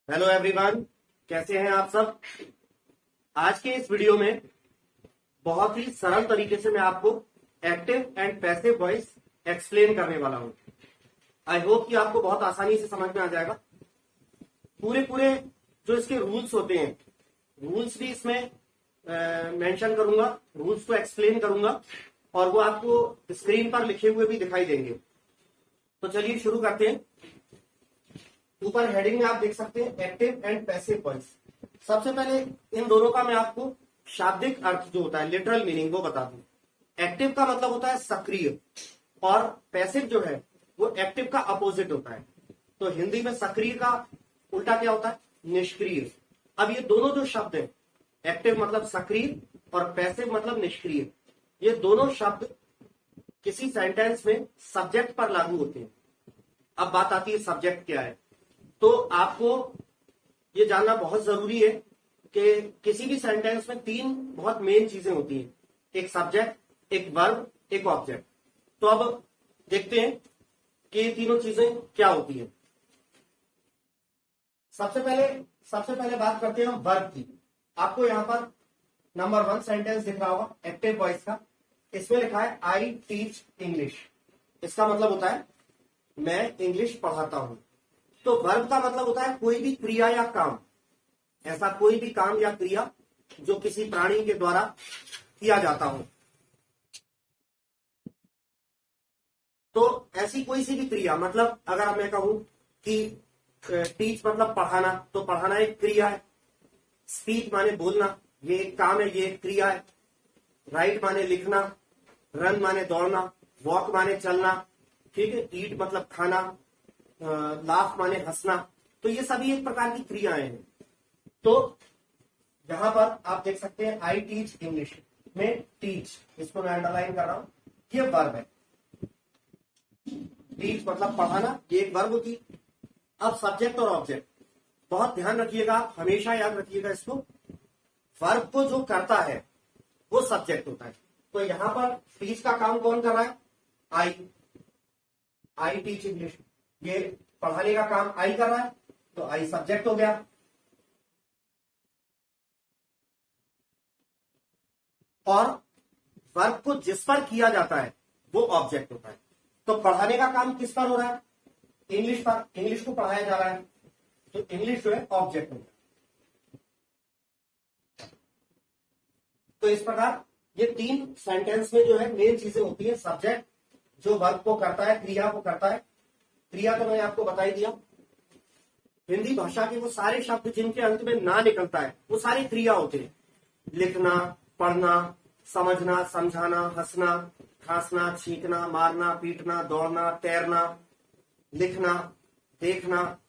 Hello everyone, कैसे हैं आप सब। आज के इस वीडियो में बहुत ही सरल तरीके से मैं आपको active and passive voice explain करने वाला हूं। आई होप कि आपको बहुत आसानी से समझ में आ जाएगा। पूरे पूरे जो इसके रूल्स होते हैं, रूल्स भी इसमें मेंशन करूंगा, रूल्स को एक्सप्लेन करूंगा और वो आपको स्क्रीन पर लिखे हुए भी दिखाई देंगे। तो चलिए शुरू करते हैं। ऊपर हेडिंग में आप देख सकते हैं एक्टिव एंड पैसिव वॉइस। सबसे पहले इन दोनों का मैं आपको शाब्दिक अर्थ जो होता है, लिटरल मीनिंग, वो बता दूं। एक्टिव का मतलब होता है सक्रिय और पैसिव जो है वो एक्टिव का अपोजिट होता है। तो हिंदी में सक्रिय का उल्टा क्या होता है? निष्क्रिय। अब ये दोनों जो शब्द है, एक्टिव मतलब सक्रिय और पैसिव मतलब निष्क्रिय, ये दोनों शब्द किसी सेंटेंस में सब्जेक्ट पर लागू होते हैं। अब बात आती है सब्जेक्ट क्या है। तो आपको ये जानना बहुत जरूरी है कि किसी भी सेंटेंस में तीन बहुत मेन चीजें होती हैं, एक सब्जेक्ट, एक वर्ब, एक ऑब्जेक्ट। तो अब देखते हैं कि ये तीनों चीजें क्या होती हैं। सबसे पहले बात करते हैं हम वर्ब की। आपको यहां पर नंबर 1 सेंटेंस दिख रहा होगा एक्टिव वॉइस का। इसमें लिखा है आई टीच इंग्लिश। इसका मतलब होता है मैं इंग्लिश पढ़ाता हूं। तो वर्ब का मतलब होता है कोई भी क्रिया या काम, ऐसा कोई भी काम या क्रिया जो किसी प्राणी के द्वारा किया जाता हो। तो ऐसी कोई सी भी क्रिया, मतलब अगर मैं कहूं कि टीच मतलब पढ़ाना, तो पढ़ाना एक क्रिया है। स्पीक माने बोलना, ये एक काम है, ये एक क्रिया है। राइट माने लिखना, रन माने दौड़ना, वॉक माने चलना, ठीक है। ईट मतलब खाना, लाफ माने हंसना। तो ये सभी एक प्रकार की क्रियाएं हैं। तो यहां पर आप देख सकते हैं आई टीच इंग्लिश में टीच, इसको मैं अंडरलाइन कर रहा हूं, ये वर्ब है। टीच मतलब पढ़ाना, ये एक वर्ब होती। अब सब्जेक्ट और ऑब्जेक्ट बहुत ध्यान रखिएगा, आप हमेशा याद रखिएगा इसको। वर्ब को जो करता है वो सब्जेक्ट होता है। तो यहां पर टीच का काम कौन कर रहा है? आई टीच इंग्लिश, ये पढ़ाने का काम आई कर रहा है, तो आई सब्जेक्ट हो गया। और वर्ब को जिस पर किया जाता है वो ऑब्जेक्ट होता है। तो पढ़ाने का काम किस पर हो रहा है? इंग्लिश पर, इंग्लिश को पढ़ाया जा रहा है, तो इंग्लिश जो है ऑब्जेक्ट होगा। तो इस प्रकार ये तीन सेंटेंस में जो है मेन चीजें होती है। सब्जेक्ट जो वर्ब को करता है, क्रिया को करता है। क्रिया तो मैंने आपको बता ही दिया। हिंदी भाषा के वो सारे शब्द जिनके अंत में ना निकलता है वो सारे क्रिया होते हैं। लिखना, पढ़ना, समझना, समझाना, हंसना, खांसना, छींकना, मारना, पीटना, दौड़ना, तैरना, लिखना, देखना,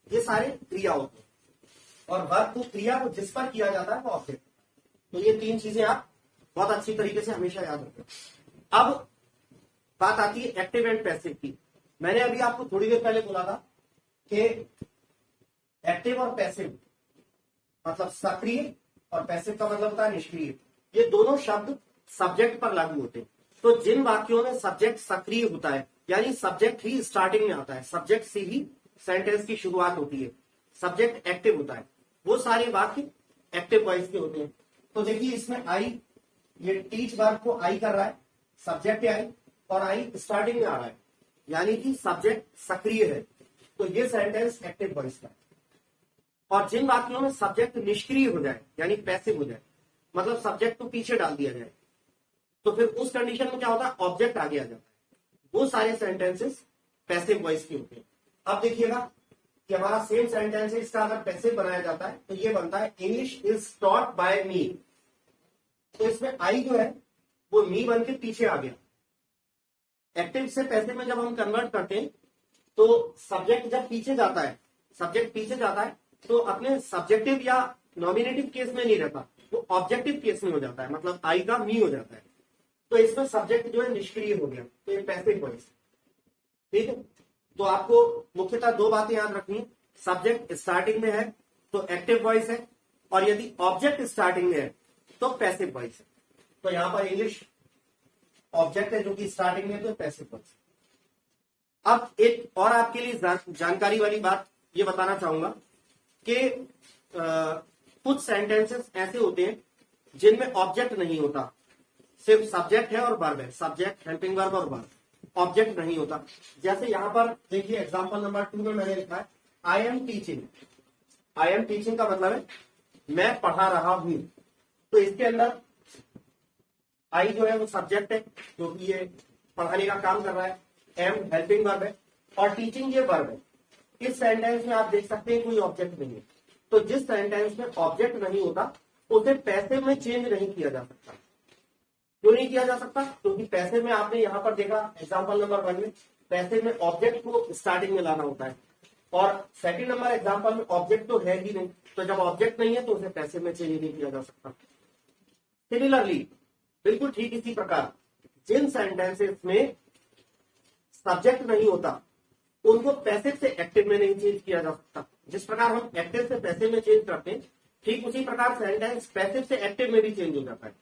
ये सारे क्रिया होते हैं। और वर्ब को, क्रिया को जिस पर किया जाता है वो ऑब्जेक्ट। तो ये तीन चीजें आप बहुत अच्छी तरीके से हमेशा याद रखें। अब बात आती है एक्टिव एंड पैसिव की। मैंने अभी आपको थोड़ी देर पहले बोला था कि एक्टिव और पैसिव मतलब सक्रिय और पैसिव का मतलब होता है निष्क्रिय। ये दोनों शब्द सब्जेक्ट पर लागू होते हैं। तो जिन वाक्यों में सब्जेक्ट सक्रिय होता है, यानी सब्जेक्ट ही स्टार्टिंग में आता है, सब्जेक्ट से ही सेंटेंस की शुरुआत होती है, सब्जेक्ट एक्टिव होता है, वो सारे वाक्य एक्टिव वॉइस के होते हैं। तो देखिए इसमें आई, ये टीच वर्ब को आई कर रहा है, सब्जेक्ट है आई, और आई स्टार्टिंग में आ रहा है, यानी कि सब्जेक्ट सक्रिय है। तो ये सेंटेंस एक्टिव वॉइस का है। और जिन वाक्यों में सब्जेक्ट निष्क्रिय हो जाए, यानी पैसिव हो जाए, मतलब सब्जेक्ट को पीछे डाल दिया जाए, तो फिर उस कंडीशन में क्या होता है? ऑब्जेक्ट आगे आ जाता है। वो सारे सेंटेंसेस पैसिव वॉइस के होते हैं। अब देखिएगा कि हमारा सेम सेंटेंस है, इसका अगर पैसिव बनाया जाता है तो ये बनता है इंग्लिश इज टॉट बाय मी। तो इसमें आई जो है वो मी बन के पीछे आ गया। एक्टिव से पैसिव में जब हम कन्वर्ट करते हैं तो सब्जेक्ट जब पीछे जाता है, सब्जेक्ट पीछे जाता है तो अपने सब्जेक्टिव या नॉमिनेटिव केस में नहीं रहता, वो ऑब्जेक्टिव केस में हो जाता है, मतलब आई का मी हो जाता है। तो इसमें सब्जेक्ट जो है निष्क्रिय हो गया, तो ये पैसिव वॉइस। ठीक है। तो आपको मुख्यतः दो बातें याद रखनी। सब्जेक्ट स्टार्टिंग में है तो एक्टिव वॉइस है, और यदि ऑब्जेक्ट स्टार्टिंग में है तो पैसिव वॉइस है। तो यहां पर इंग्लिश ऑब्जेक्ट है जो कि स्टार्टिंग में, तो पैसिव वॉइस। अब एक और आपके लिए जानकारी वाली बात ये बताना चाहूंगा कि कुछ सेंटेंसेस ऐसे होते हैं जिनमें ऑब्जेक्ट नहीं होता, सिर्फ सब्जेक्ट है और वर्ब है, सब्जेक्ट, हेल्पिंग वर्ब और वर्ब, ऑब्जेक्ट नहीं होता। जैसे यहां पर देखिए एग्जांपल नंबर 2 में मैंने लिखा है I am teaching. I am teaching का मतलब है मैं पढ़ा रहा हूं। तो इसके अंदर आई जो है वो सब्जेक्ट है क्योंकि ये पढ़ाने का काम कर रहा है, एम हेल्पिंग वर्ब है और टीचिंग ये वर्ब है। इस सेंटेंस में आप देख सकते हैं कोई ऑब्जेक्ट नहीं है। तो जिस सेंटेंस में ऑब्जेक्ट नहीं होता उसे पैसिव में चेंज नहीं किया जा सकता। क्यों नहीं किया जा सकता? क्योंकि पैसिव में आपने यहां पर देखा एग्जांपल नंबर 1 में पैसिव में ऑब्जेक्ट को स्टार्टिंग में लाना होता है और सेकंड नंबर एग्जांपल में ऑब्जेक्ट तो है ही नहीं। तो जब ऑब्जेक्ट नहीं है तो उसे पैसिव में चेंज नहीं किया जा सकता। सिमिलरली बिल्कुल ठीक इसी प्रकार जिन सेंटेंसेस में सब्जेक्ट नहीं होता उनको पैसिव से एक्टिव में नहीं चेंज किया जा सकता। जिस प्रकार हम एक्टिव से पैसिव में चेंज करते हैं ठीक उसी प्रकार सेंटेंस पैसिव से एक्टिव में भी चेंज हो जाता है।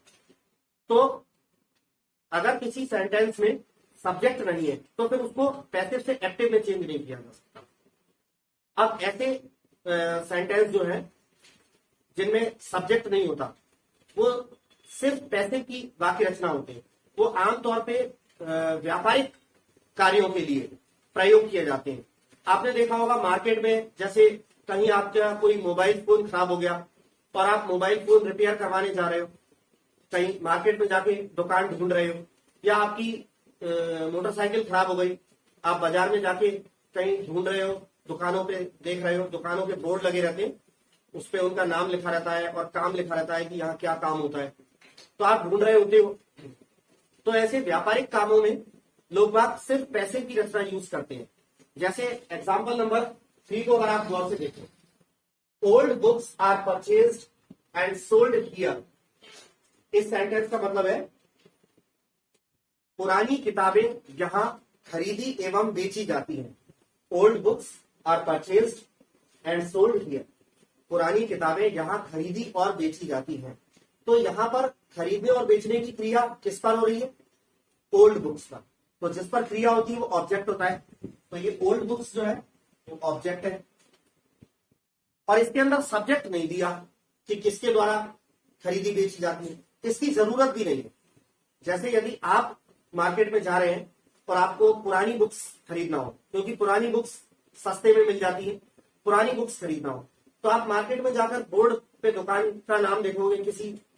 तो अगर किसी सेंटेंस में सब्जेक्ट नहीं है तो फिर उसको पैसिव से एक्टिव में चेंज नहीं किया जा सकता। अब ऐसे सेंटेंस जो है जिनमें सब्जेक्ट नहीं होता वो सिर्फ पैसिव की वाक्य रचना होते हैं। वो आमतौर पे व्यापारिक कार्यों के लिए प्रयोग किए जाते हैं। आपने देखा होगा मार्केट में जैसे कहीं आपका कोई मोबाइल फोन खराब हो गया और आप मोबाइल फोन रिपेयर करवाने जा रहे हो, कहीं मार्केट में जाके दुकान ढूंढ रहे हो, या आपकी मोटरसाइकिल खराब हो गई, आप बाजार में जाके कहीं ढूंढ रहे हो, दुकानों पे देख रहे हो, दुकानों के बोर्ड लगे रहते हैं, उस पे उनका नाम लिखा रहता है और काम लिखा रहता है कि यहाँ क्या काम होता है, तो आप ढूंढ रहे होते हो। तो ऐसे व्यापारिक कामों में लोग बात सिर्फ पैसे की रचना यूज करते हैं। जैसे एग्जाम्पल नंबर 3 को अगर आप गौर से देखें, old books are purchased and sold here. इस सेंटेंस का मतलब है पुरानी किताबें यहां खरीदी एवं बेची जाती हैं। Old books are purchased and sold here. पुरानी किताबें यहां खरीदी और बेची जाती हैं। तो यहां पर खरीदने और बेचने की क्रिया किस पर हो रही है? ओल्ड बुक्स पर। तो जिस पर क्रिया होती है वो ऑब्जेक्ट होता है। तो ये ओल्ड बुक्स जो है वो ऑब्जेक्ट है और इसके अंदर सब्जेक्ट नहीं दिया कि किसके द्वारा खरीदी बेची जाती है, इसकी जरूरत भी नहीं है। जैसे यदि आप मार्केट में जा रहे हैं और आपको पुरानी बुक्स खरीदना हो, क्योंकि पुरानी बुक्स सस्ते में मिल जाती है, पुरानी बुक्स खरीदना हो, तो आप मार्केट में जाकर बोर्ड पे दुकान का नाम देखोगे,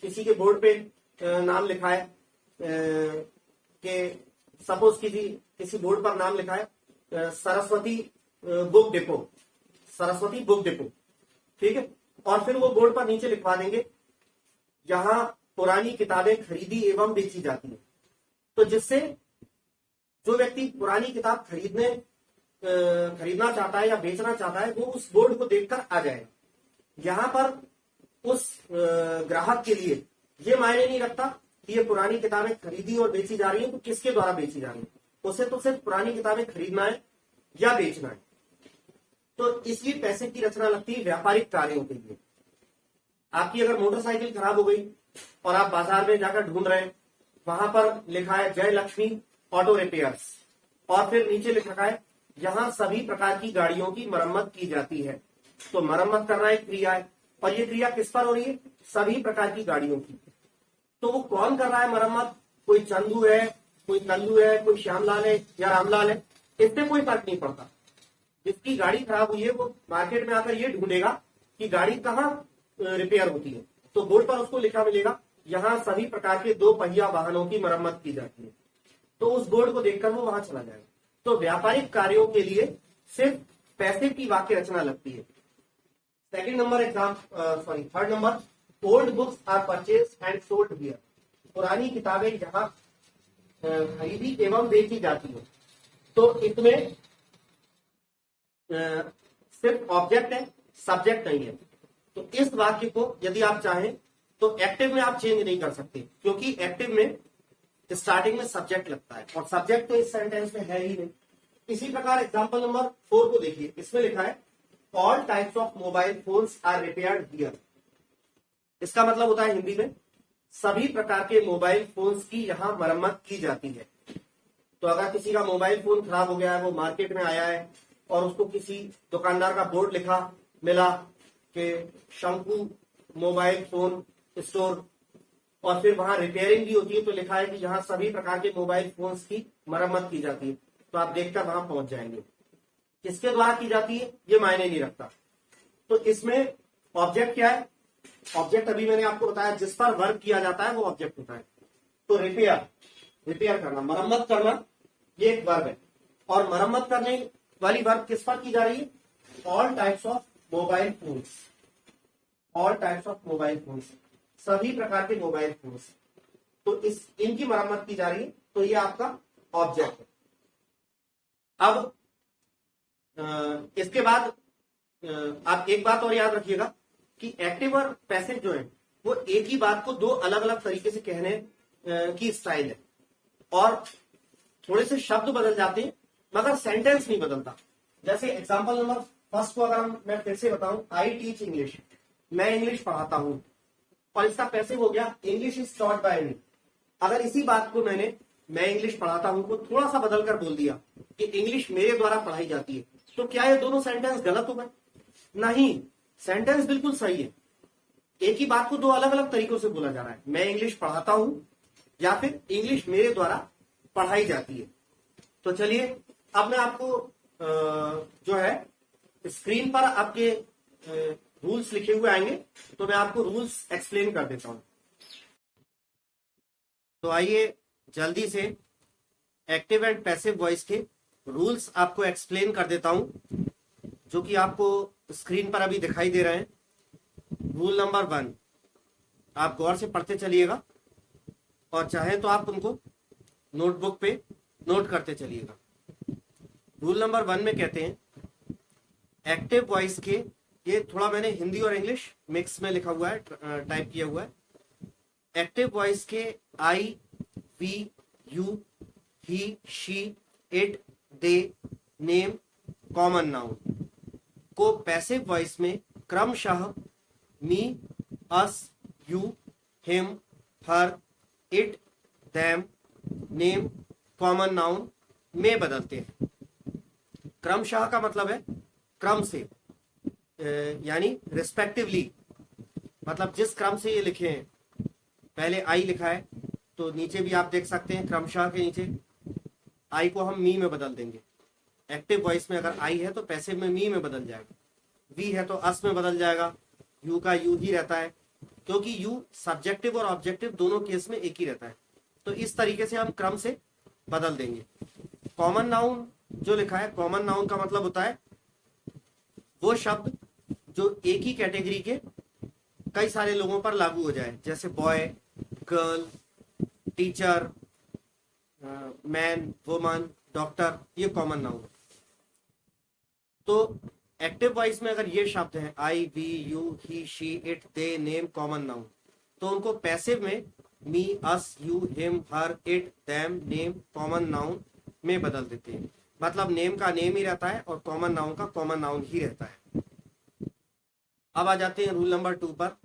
किसी के बोर्ड पे नाम लिखा है कि सपोज किसी बोर्ड पर नाम लिखा है Saraswati book depot, Saraswati book depot, ठीक है। और फिर वो बोर्ड पर नीचे लिखवा देंगे यहाँ पुरानी किताबें खरीदी एवं बेची जाती है। तो जिससे जो व्यक्ति पुरानी किताब खरीदना चाहता है या बेचना चाहता है वो उस बोर्ड को देखकर आ जाएगा। यहाँ पर उस ग्राहक के लिए ये मायने नहीं रखता कि ये पुरानी किताबें खरीदी और बेची जा रही है तो किसके द्वारा बेची जा रही है, उसे तो सिर्फ पुरानी किताबें खरीदना है या बेचना है। तो इसलिए पैसे की रचना लगती है व्यापारिक कार्यों के लिए। आपकी अगर मोटरसाइकिल खराब हो गई और आप बाजार में जाकर ढूंढ रहे हैं, वहां पर लिखा है जय लक्ष्मी ऑटो रिपेयर्स और फिर नीचे लिखा है यहाँ सभी प्रकार की गाड़ियों की मरम्मत की जाती है। तो मरम्मत करना एक क्रिया है और ये क्रिया किस पर हो रही है? सभी प्रकार की गाड़ियों की। तो वो कौन कर रहा है मरम्मत? कोई चंदू है, कोई कल्लू है, कोई श्यामलाल है या रामलाल है, इससे कोई फर्क नहीं पड़ता। जिसकी गाड़ी खराब हुई है वो मार्केट में आकर ये ढूंढेगा कि गाड़ी कहाँ रिपेयर होती है, तो बोर्ड पर उसको लिखा मिलेगा यहाँ सभी प्रकार के 2 पहिया वाहनों की मरम्मत की जाती है। तो उस बोर्ड को देखकर वो वहां चला जाएगा। तो व्यापारिक कार्यों के लिए सिर्फ पैसे की वाक्य रचना लगती है। Second number third number, old books are purchase and sold here. पुरानी किताबें यहाँ खरीदी एवं बेची जाती है। तो इसमें सिर्फ ऑब्जेक्ट है, सब्जेक्ट नहीं है। तो इस वाक्य को यदि आप चाहें तो एक्टिव में आप चेंज नहीं कर सकते, क्योंकि एक्टिव में स्टार्टिंग में सब्जेक्ट लगता है और सब्जेक्ट तो इस सेंटेंस में है ही नहीं। इसी प्रकार एग्जांपल नंबर 4 को देखिए, इसमें लिखा है all types of mobile phones are repaired here. इसका मतलब होता है हिंदी में सभी प्रकार के मोबाइल फोन्स की यहाँ मरम्मत की जाती है। तो अगर किसी का मोबाइल फोन खराब हो गया है, वो मार्केट में आया है और उसको किसी दुकानदार का बोर्ड लिखा मिला कि शंकु मोबाइल फोन स्टोर, और फिर वहां रिपेयरिंग भी होती है, तो लिखा है कि यहाँ सभी प्रकार के मोबाइल फोन्स की मरम्मत की जाती है। तो आप देखकर वहां पहुंच जाएंगे। किसके द्वारा की जाती है ये मायने नहीं रखता। तो इसमें ऑब्जेक्ट क्या है? ऑब्जेक्ट अभी मैंने आपको बताया, जिस पर वर्क किया जाता है वो ऑब्जेक्ट होता है। तो रिपेयर करना, मरम्मत करना, ये एक वर्ब है। और मरम्मत करने वाली वर्ब किस पर की जा रही है? All types of mobile phones, all types of mobile phones, सभी प्रकार के मोबाइल फोन्स। तो इनकी मरम्मत की जा रही है, तो ये आपका ऑब्जेक्ट है। अब इसके बाद आप एक बात और याद रखिएगा कि एक्टिव और पैसिव जो है वो एक ही बात को दो अलग अलग तरीके से कहने की स्टाइल है, और थोड़े से शब्द बदल जाते हैं मगर सेंटेंस नहीं बदलता। जैसे एग्जांपल नंबर फर्स्ट को अगर मैं फिर से बताऊं, आई टीच इंग्लिश, मैं इंग्लिश पढ़ाता हूं, और इसका पैसिव हो गया इंग्लिश इज टॉट बाय मी। अगर इसी बात को मैं इंग्लिश पढ़ाता हूं को थोड़ा सा बदल कर बोल दिया कि इंग्लिश मेरे द्वारा पढ़ाई जाती है, तो क्या ये दोनों सेंटेंस गलत हो गए? नहीं, सेंटेंस बिल्कुल सही है। एक ही बात को दो अलग अलग तरीकों से बोला जा रहा है, मैं इंग्लिश पढ़ाता हूं या फिर इंग्लिश मेरे द्वारा पढ़ाई जाती है। तो चलिए अब मैं आपको जो है स्क्रीन पर आपके रूल्स लिखे हुए आएंगे, तो मैं आपको रूल्स एक्सप्लेन कर देता हूं। तो आइए जल्दी से एक्टिव एंड पैसिव वॉइस के रूल्स आपको एक्सप्लेन कर देता हूं, जो कि आपको स्क्रीन पर अभी दिखाई दे रहे हैं। रूल नंबर 1, आप गौर से पढ़ते चलिएगा और चाहे तो आप उनको नोटबुक पे नोट करते चलिएगा। रूल नंबर 1 में कहते हैं एक्टिव वॉइस के, ये थोड़ा मैंने हिंदी और इंग्लिश मिक्स में लिखा हुआ है, टाइप किया हुआ है। एक्टिव वॉइस के I, we, you, he, she, it, they, name, common noun को पैसिव वॉइस में क्रमशः me, us, you, him, her, it, them, name, common noun में बदलते हैं। क्रमशः का मतलब है क्रम से, यानी रिस्पेक्टिवली, मतलब जिस क्रम से ये लिखे हैं। पहले आई लिखा है तो नीचे भी आप देख सकते हैं क्रमशः के नीचे आई को हम मी में बदल देंगे। एक्टिव वॉइस में अगर आई है तो पैसिव में मी में बदल जाएगा, वी है तो अस में बदल जाएगा, यू का यू ही रहता है, क्योंकि यू सब्जेक्टिव और ऑब्जेक्टिव दोनों केस में एक ही रहता है। तो इस तरीके से हम क्रम से बदल देंगे। कॉमन नाउन जो लिखा है, कॉमन नाउन का मतलब होता है वो शब्द जो एक ही कैटेगरी के कई सारे लोगों पर लागू हो जाए, जैसे boy, girl, teacher, man, woman, doctor, ये कॉमन नाउन है। तो एक्टिव वॉइस में अगर ये शब्द हैं I, we, you, he, she, it, they, name, common noun, तो उनको पैसिव में me, us, you, him, her, it, them, name, common noun में बदल देते हैं। मतलब नेम का नेम ही रहता है और कॉमन नाउन का कॉमन नाउन ही रहता है। अब आ जाते हैं रूल नंबर 2 पर।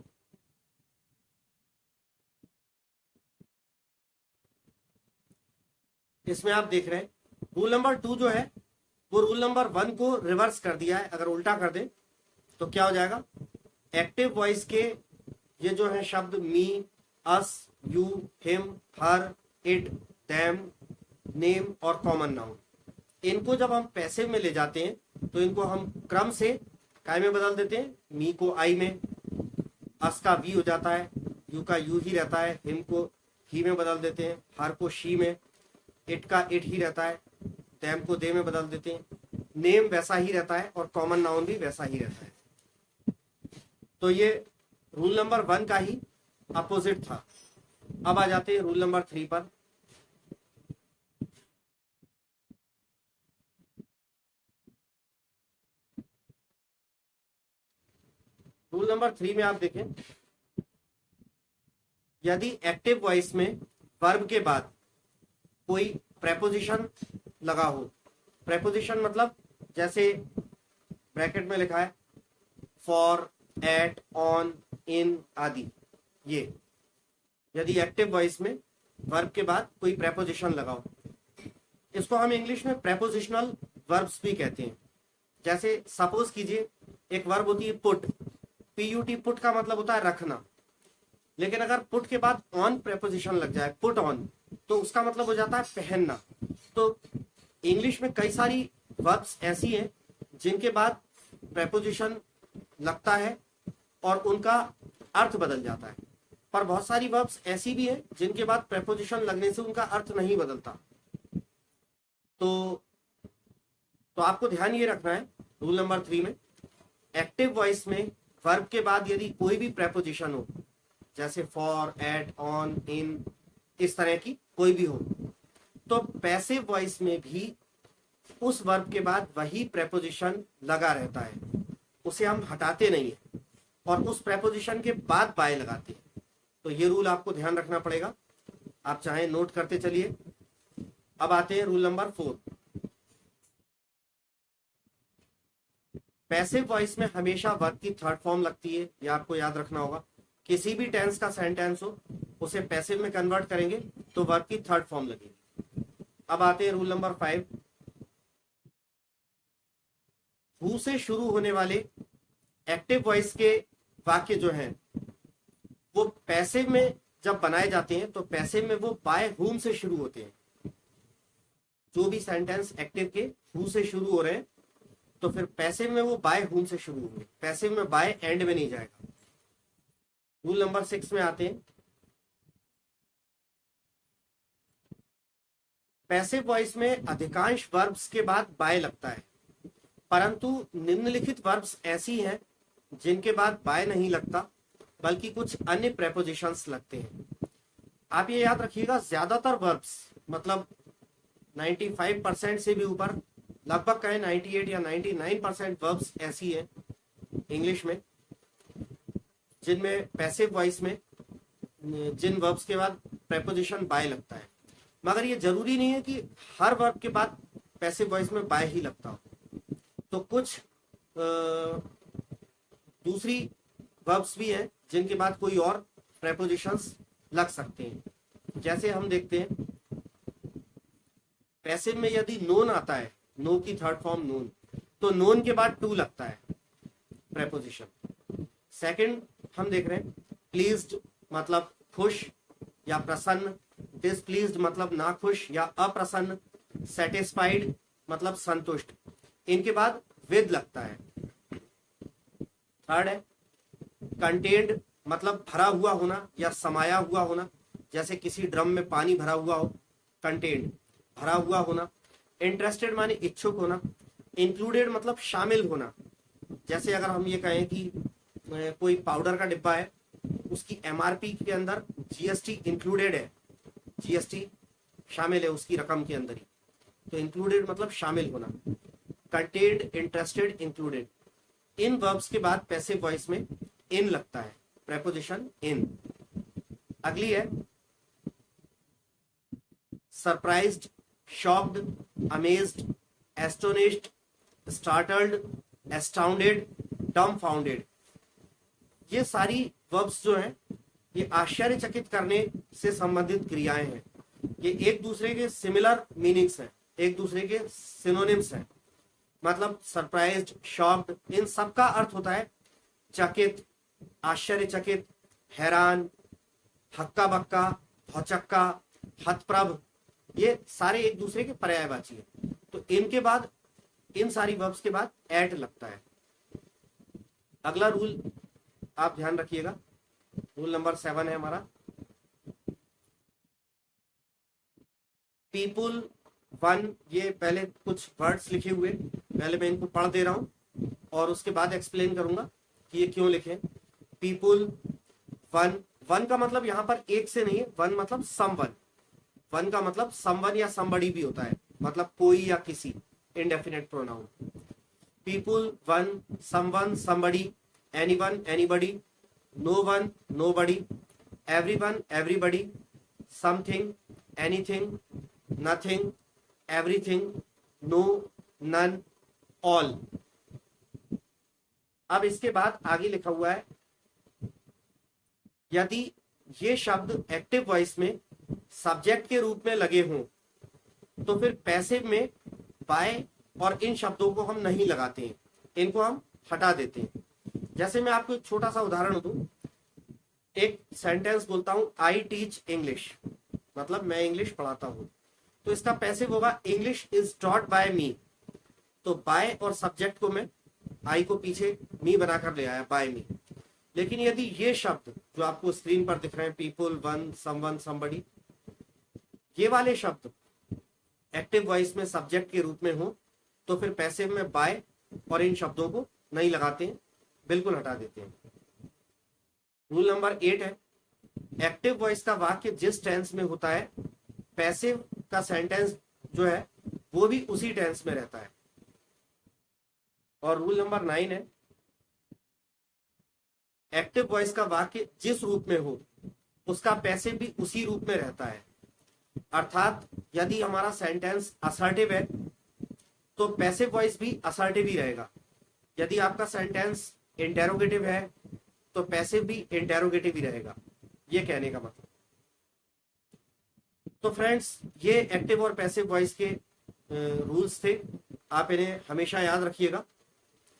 इसमें आप देख रहे हैं रूल नंबर 2 जो है वो रूल नंबर 1 को रिवर्स कर दिया है। अगर उल्टा कर दें तो क्या हो जाएगा? एक्टिव वॉइस के ये जो है शब्द me, us, you, him, her, it, them, name और कॉमन नाउन, इनको जब हम पैसिव में ले जाते हैं तो इनको हम क्रम से काय में बदल देते हैं। मी को आई में, अस का वी हो जाता है, यू का यू ही रहता है, हिम को ही में बदल देते हैं, हर को शी में, इट का इट ही रहता है, देम को दे में बदल देते हैं, नेम वैसा ही रहता है और कॉमन नाउन भी वैसा ही रहता है। तो ये रूल नंबर 1 का ही अपोजिट था। अब आ जाते हैं रूल नंबर 3 पर। रूल नंबर 3 में आप देखें, यदि एक्टिव वॉइस में वर्ब के बाद कोई प्रेपोजिशन लगा हो, प्रेपोजिशन मतलब जैसे ब्रैकेट में लिखा है फॉर, एट, ऑन, इन आदि, ये यदि एक्टिव वॉइस में वर्ब के बाद कोई प्रेपोजिशन लगा हो, इसको हम इंग्लिश में प्रेपोजिशनल वर्ब्स भी कहते हैं। जैसे सपोज कीजिए एक वर्ब होती है पुट, PUT पुट का मतलब होता है रखना, लेकिन अगर पुट के बाद ऑन प्रेपोजिशन लग जाए, पुट ऑन, तो उसका मतलब हो जाता है पहनना। तो इंग्लिश में कई सारी वर्ब्स ऐसी हैं जिनके बाद प्रेपोजिशन लगता है और उनका अर्थ बदल जाता है, पर बहुत सारी वर्ब्स ऐसी भी हैं जिनके बाद प्रेपोजिशन लगने से उनका अर्थ नहीं बदलता। तो आपको ध्यान ये रखना है रूल नंबर 3 में, एक्टिव वॉइस में वर्ब के बाद यदि कोई भी प्रेपोजिशन हो, जैसे फॉर, एट, ऑन, इन, इस तरह की कोई भी हो, तो पैसिव वॉइस में भी उस वर्ब के बाद वही प्रेपोजिशन लगा रहता है, उसे हम हटाते नहीं है और उस प्रेपोजिशन के बाद बाय लगाते हैं। तो ये रूल आपको ध्यान रखना पड़ेगा, आप चाहे नोट करते चलिए। अब आते हैं रूल नंबर 4। पैसिव वॉइस में हमेशा वर्ब की थर्ड फॉर्म लगती है, यह आपको याद रखना होगा। किसी भी टेंस का सेंटेंस हो उसे पैसिव में कन्वर्ट करेंगे तो वर्ब की थर्ड फॉर्म लगेगी। अब आते हैं रूल नंबर 5। हु से शुरू होने वाले एक्टिव वॉइस के वाक्य जो हैं वो पैसिव में जब बनाए जाते हैं तो पैसिव में वो बाय हुम से शुरू होते हैं। जो भी सेंटेंस एक्टिव के हु से शुरू हो रहे हैं तो फिर पैसिव में वो बाय हुम से शुरू होंगे, पैसिव में बाय एंड में नहीं जाएगा। रूल नंबर 6 में आते हैं। पैसिव वॉइस में अधिकांश वर्ब्स के बाद बाय लगता है, परंतु निम्नलिखित वर्ब्स ऐसी हैं जिनके बाद बाय नहीं लगता बल्कि कुछ अन्य प्रेपोजिशंस लगते हैं। आप ये याद रखिएगा, ज्यादातर वर्ब्स मतलब 95% से भी ऊपर, लगभग कहें 98 या 99% वर्ब्स ऐसी है इंग्लिश में जिनमें पैसिव वॉइस में जिन वर्ब्स के बाद प्रेपोजिशन बाय लगता है। मगर ये जरूरी नहीं है कि हर वर्ब के बाद पैसिव वॉइस में बाय ही लगता हो, तो कुछ दूसरी वर्ब्स भी हैं जिनके बाद कोई और प्रेपोजिशंस लग सकते हैं। जैसे हम देखते हैं पैसिव में यदि नोन आता है, नो की थर्ड फॉर्म नोन, तो नोन के बाद टू लगता है प्रेपोजिशन। सेकंड हम देख रहे हैं प्लीज्ड मतलब खुश या प्रसन्न, डिसप्लीज्ड मतलब ना खुश या अप्रसन्न, सेटिस्फाइड मतलब संतुष्ट, इनके बाद विद लगता है। थर्ड है कंटेन्ड मतलब भरा हुआ होना या समाया हुआ होना, जैसे किसी ड्रम में पानी भरा हुआ हो, कंटेन्ड भरा हुआ होना। इंटरेस्टेड माने इच्छुक होना। इंक्लूडेड मतलब शामिल होना, जैसे अगर हम ये कहें कि कोई पाउडर का डिब्बा है, उसकी MRP के अंदर GST इंक्लूडेड है, GST शामिल है उसकी रकम के अंदर ही, तो इंक्लूडेड मतलब शामिल होना। Contained, interested, included. इन वर्ब्स के बाद पैसिव वॉइस में इन लगता है, प्रेपोजिशन इन। अगली है surprised, shocked, amazed, astonished, startled, astounded, डम्बफाउंडेड। ये सारी वर्ब्स जो हैं ये आश्चर्यचकित करने से संबंधित क्रियाएं हैं। ये एक दूसरे के सिमिलर मीनिंग्स हैं, एक दूसरे के सिनोनिम्स हैं। मतलब सरप्राइज्ड, शॉक्ड, इन सब का अर्थ होता है चकित, आश्चर्यचकित, हैरान, हक्का बक्का, भौचक्का, हतप्रभ, ये सारे एक दूसरे के पर्यायवाची हैं। तो इनके बाद, इन सारी वर्ब्स के बाद एट लगता है। अगला रूल आप ध्यान रखिएगा, रूल नंबर 7 है हमारा पीपुल वन। ये पहले कुछ वर्ड्स लिखे हुए, पहले मैं इनको पढ़ दे रहा हूं और उसके बाद एक्सप्लेन करूंगा कि ये क्यों लिखे। पीपुल वन, वन का मतलब यहां पर एक से नहीं है, वन मतलब समवन। वन का मतलब समवन या समबडी भी होता है, मतलब कोई या किसी, indefinite pronoun. People one, someone, somebody, anyone, anybody, no one, nobody, everyone, everybody, something, anything, nothing, everything, no, none, all. अब इसके बाद आगे लिखा हुआ है यदि ये शब्द एक्टिव वॉइस में सब्जेक्ट के रूप में लगे हों तो फिर पैसिव में बाय और इन शब्दों को हम नहीं लगाते हैं, इनको हम हटा देते हैं। जैसे मैं आपको एक छोटा सा उदाहरण दूं, एक सेंटेंस बोलता हूं आई टीच इंग्लिश, मतलब मैं इंग्लिश पढ़ाता हूं, तो इसका पैसिव होगा इंग्लिश इज टॉट बाय मी। तो बाय और सब्जेक्ट को मैं आई को पीछे मी बनाकर ले आया, बाय मी। लेकिन यदि ये शब्द जो आपको स्क्रीन पर दिख रहे हैं, पीपल, वन, समवन, समबडी, ये वाले शब्द एक्टिव वॉइस में सब्जेक्ट के रूप में हो, तो फिर पैसिव में बाय और इन शब्दों को नहीं लगाते हैं, बिल्कुल हटा देते हैं। रूल नंबर 8 है, एक्टिव वॉइस का वाक्य जिस टेंस में होता है, पैसिव का सेंटेंस जो है वो भी उसी टेंस में रहता है। और रूल नंबर 9 है, एक्टिव वॉइस का वाक्य जिस रूप में हो उसका पैसिव भी उसी रूप में रहता है। अर्थात यदि हमारा सेंटेंस असर्टिव है तो पैसिव वॉइस भी असर्टिव ही रहेगा। यदि आपका सेंटेंस इंटेरोगेटिव है तो पैसिव भी इंटेरोगेटिव ही रहेगा, ये कहने का मतलब। तो फ्रेंड्स, ये एक्टिव और पैसिव वॉइस के रूल्स थे, आप इन्हें हमेशा याद रखिएगा।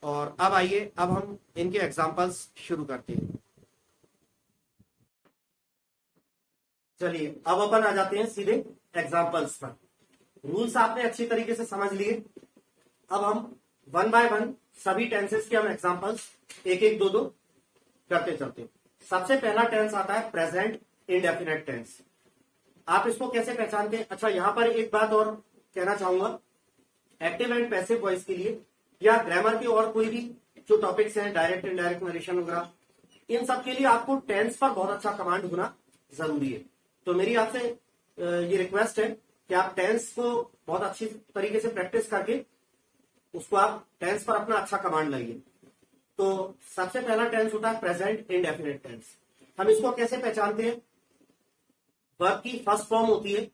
और अब आइए, अब हम इनके एग्जांपल्स शुरू करते हैं। चलिए अब अपन आ जाते हैं सीधे एग्जांपल्स पर। रूल्स आपने अच्छी तरीके से समझ लिए। अब हम वन बाय वन सभी टेंसेस के हम एग्जांपल्स एक एक दो दो करते चलते हैं। सबसे पहला टेंस आता है प्रेजेंट इंडेफिनिट टेंस। आप इसको कैसे पहचानते हैं? अच्छा, यहां पर एक बात और कहना चाहूंगा, एक्टिव एंड पैसिव वॉइस के लिए या ग्रामर के और कोई भी जो टॉपिक्स हैं, डायरेक्ट इनडायरेक्ट नरेशन वगैरह, इन सब के लिए आपको टेंस पर बहुत अच्छा कमांड होना जरूरी है। तो मेरी आपसे ये रिक्वेस्ट है कि आप टेंस को बहुत अच्छी तरीके से प्रैक्टिस करके उसको आप टेंस पर अपना अच्छा कमांड लाइए। तो सबसे पहला टेंस होता है प्रेजेंट इंडेफिनिट टेंस। हम इसको कैसे पहचानते हैं? वर्ब की फर्स्ट फॉर्म होती है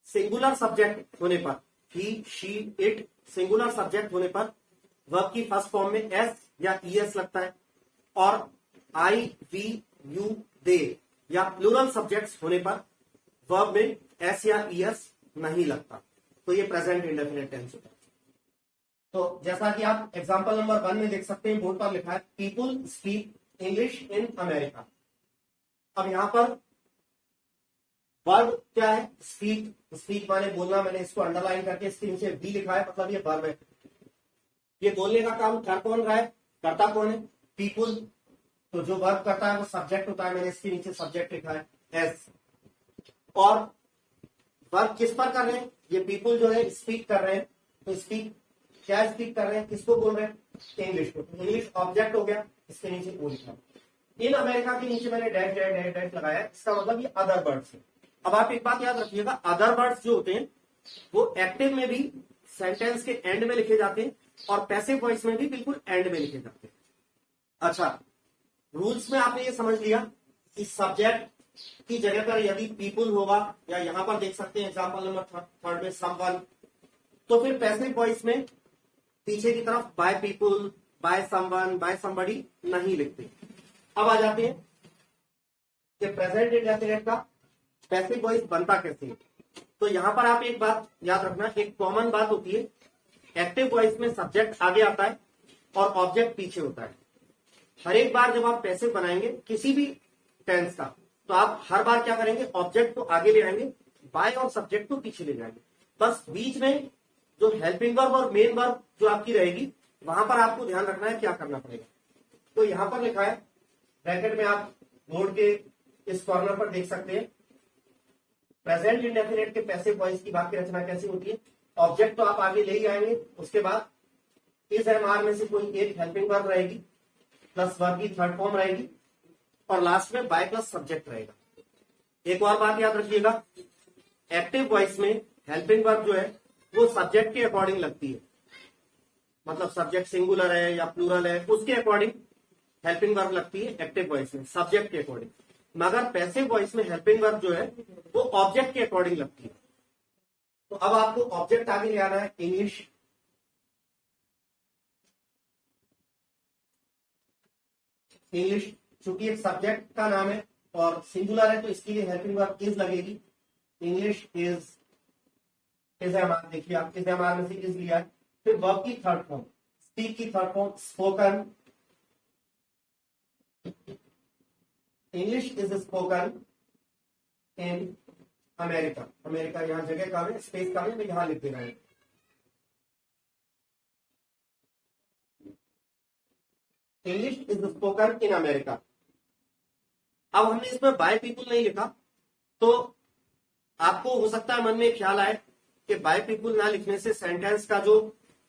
सिंगुलर सब्जेक्ट होने पर, ही, शी, इट, सिंगुलर सब्जेक्ट होने पर वर्ब की फर्स्ट फॉर्म में एस या ईएस लगता है। और आई, वी, यू, दे या प्लूरल सब्जेक्ट्स होने पर वर्ब में एस या ईएस नहीं लगता। तो ये प्रेजेंट इंडेफिनिट टेंस होता है। तो जैसा कि आप एग्जांपल नंबर 1 में देख सकते हैं, बोर्ड पर लिखा है people speak English in America. अब यहां पर वर्ब क्या है? स्पीक। स्पीक माने बोलना। मैंने इसको अंडरलाइन करके इसके नीचे वी लिखा है, मतलब ये वर्ब है। ये बोलने का काम कर कौन रहा है? करता कौन है? पीपुल। तो जो वर्ब करता है वो सब्जेक्ट होता है। मैंने इसके नीचे सब्जेक्ट लिखा है एस। और वर्ब किस पर कर रहे हैं? ये पीपुल जो है स्पीक कर रहे हैं। तो स्पीक क्या स्पीक कर रहे हैं? किसको बोल रहे हैं? इंग्लिश को। इंग्लिश ऑब्जेक्ट हो गया, इसके नीचे ओ लिखा। इन अमेरिका के नीचे मैंने डैश डैश डैश डैश लगाया, इसका मतलब ये अदर बर्ड्स है। अब आप एक बात याद रखिएगा, अदर बर्ड्स जो होते हैं वो एक्टिव में भी सेंटेंस के एंड में लिखे जाते हैं और पैसिव वॉइस में भी बिल्कुल एंड में लिखे जाते हैं। अच्छा, रूल्स में आपने ये समझ लिया कि सब्जेक्ट की जगह पर यदि पीपुल होगा, या यहां पर देख सकते हैं एग्जांपल नंबर 3 में समवन, तो फिर पैसिव वॉइस में पीछे की तरफ by people, by someone, by somebody नहीं लिखते। अब आ जाते हैं कि प्रेजेंट इंडेफिनिट का पैसिव वॉइस बनता कैसे है। तो यहां पर आप एक बात याद रखना, एक कॉमन बात होती है, एक्टिव वॉइस में सब्जेक्ट आगे आता है और ऑब्जेक्ट पीछे होता है। हर एक बार जब आप पैसिव बनाएंगे किसी भी टेंस का, तो आप हर बार क्या करेंगे? ऑब्जेक्ट को आगे ले आएंगे, बाय और सब्जेक्ट को पीछे ले जाएंगे। बस बीच में जो हेल्पिंग वर्ब और मेन वर्ब जो आपकी रहेगी, वहां पर आपको ध्यान रखना है क्या करना पड़ेगा। तो यहां पर लिखा है ब्रैकेट में, आप बोर्ड के इस कॉर्नर पर देख सकते हैं, प्रेजेंट इंडेफिनिट के पैसिव वॉइस की वाक्य रचना कैसी होती है। ऑब्जेक्ट तो आप आगे ले ही आएंगे, उसके बाद इस एमआर में से कोई एक हेल्पिंग वर्ब रहेगी, प्लस वर्ब की थर्ड फॉर्म रहेगी, और लास्ट में बाय प्लस सब्जेक्ट रहेगा। एक और बात याद रखिएगा, एक्टिव वॉइस में हेल्पिंग वर्ब जो है वो सब्जेक्ट के अकॉर्डिंग लगती है, मतलब सब्जेक्ट सिंगुलर है या प्लूरल है, उसके अकॉर्डिंग हेल्पिंग वर्ब लगती है एक्टिव वॉइस में, सब्जेक्ट के अकॉर्डिंग। मगर पैसिव वॉइस में हेल्पिंग वर्ब जो है वो ऑब्जेक्ट के अकॉर्डिंग लगती है। तो अब आपको ऑब्जेक्ट आगे ले आना है, इंग्लिश। इंग्लिश चूंकि एक सब्जेक्ट का नाम है और सिंगुलर है, तो इसके लिए हेल्पिंग वर्ब इज लगेगी। इंग्लिश इज एमआर, देखिए आप इज एमआर में से इज लिया है। फिर वर्ब की थर्ड फॉर्म, स्पीक की third form spoken, English is spoken in America. America यहाँ जगह का है, स्पेस का है, मैं यहां लिख दे रहा हूं। English is spoken in America. अब हमने इसमें बाय पीपुल नहीं लिखा, तो आपको हो सकता है मन में ख्याल आए कि बाय पीपुल ना लिखने से सेंटेंस का जो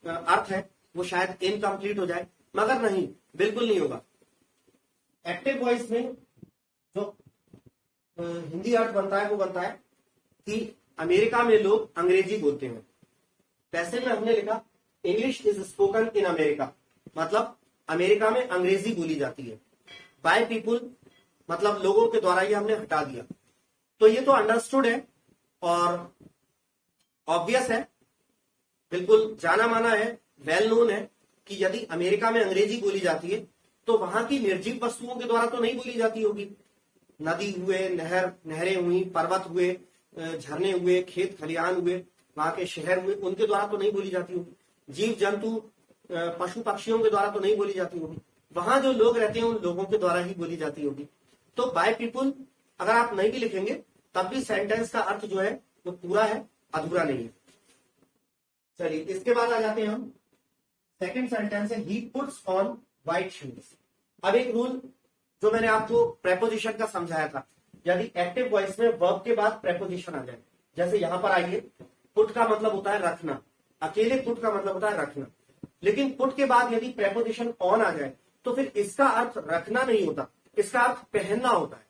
अर्थ है वो शायद इनकम्प्लीट हो जाए, मगर नहीं, बिल्कुल नहीं होगा। एक्टिव वॉइस में जो हिंदी अर्थ बनता है वो बनता है कि अमेरिका में लोग अंग्रेजी बोलते हैं। पैसे में हमने लिखा English is spoken in America, मतलब अमेरिका में अंग्रेजी बोली जाती है। बाय पीपुल मतलब लोगों के द्वारा, ये हमने हटा दिया। तो ये तो अंडरस्टूड है और ऑब्वियस है, बिल्कुल जाना माना है, वेल नोन है कि यदि अमेरिका में अंग्रेजी बोली जाती है तो वहां की निर्जीव वस्तुओं के द्वारा तो नहीं बोली जाती होगी। नदी हुए, नहरें हुई, पर्वत हुए, झरने हुए, खेत खलिहान हुए, वहां के शहर हुए, उनके द्वारा तो नहीं बोली जाती होगी। जीव जंतु, पशु पक्षियों के द्वारा तो नहीं बोली जाती होगी। वहां जो लोग रहते हैं उन लोगों के द्वारा ही बोली जाती होगी। तो बाय पीपुल अगर आप नहीं भी लिखेंगे तब भी सेंटेंस का अर्थ जो है वो पूरा है, अधूरा नहीं है। चलिए इसके बाद आ जाते हैं हम, सेकंड सेंटेंस है he puts on white shoes. अब एक रूल जो मैंने आपको प्रेपोजिशन का समझाया था, यदि एक्टिव वॉइस में वर्ब के बाद प्रेपोजिशन आ जाए, जैसे यहां पर आइए, पुट का मतलब होता है रखना, अकेले पुट का मतलब होता है रखना, लेकिन पुट के बाद यदि प्रेपोजिशन ऑन आ जाए तो फिर इसका अर्थ रखना नहीं होता, इसका अर्थ पहनना होता है।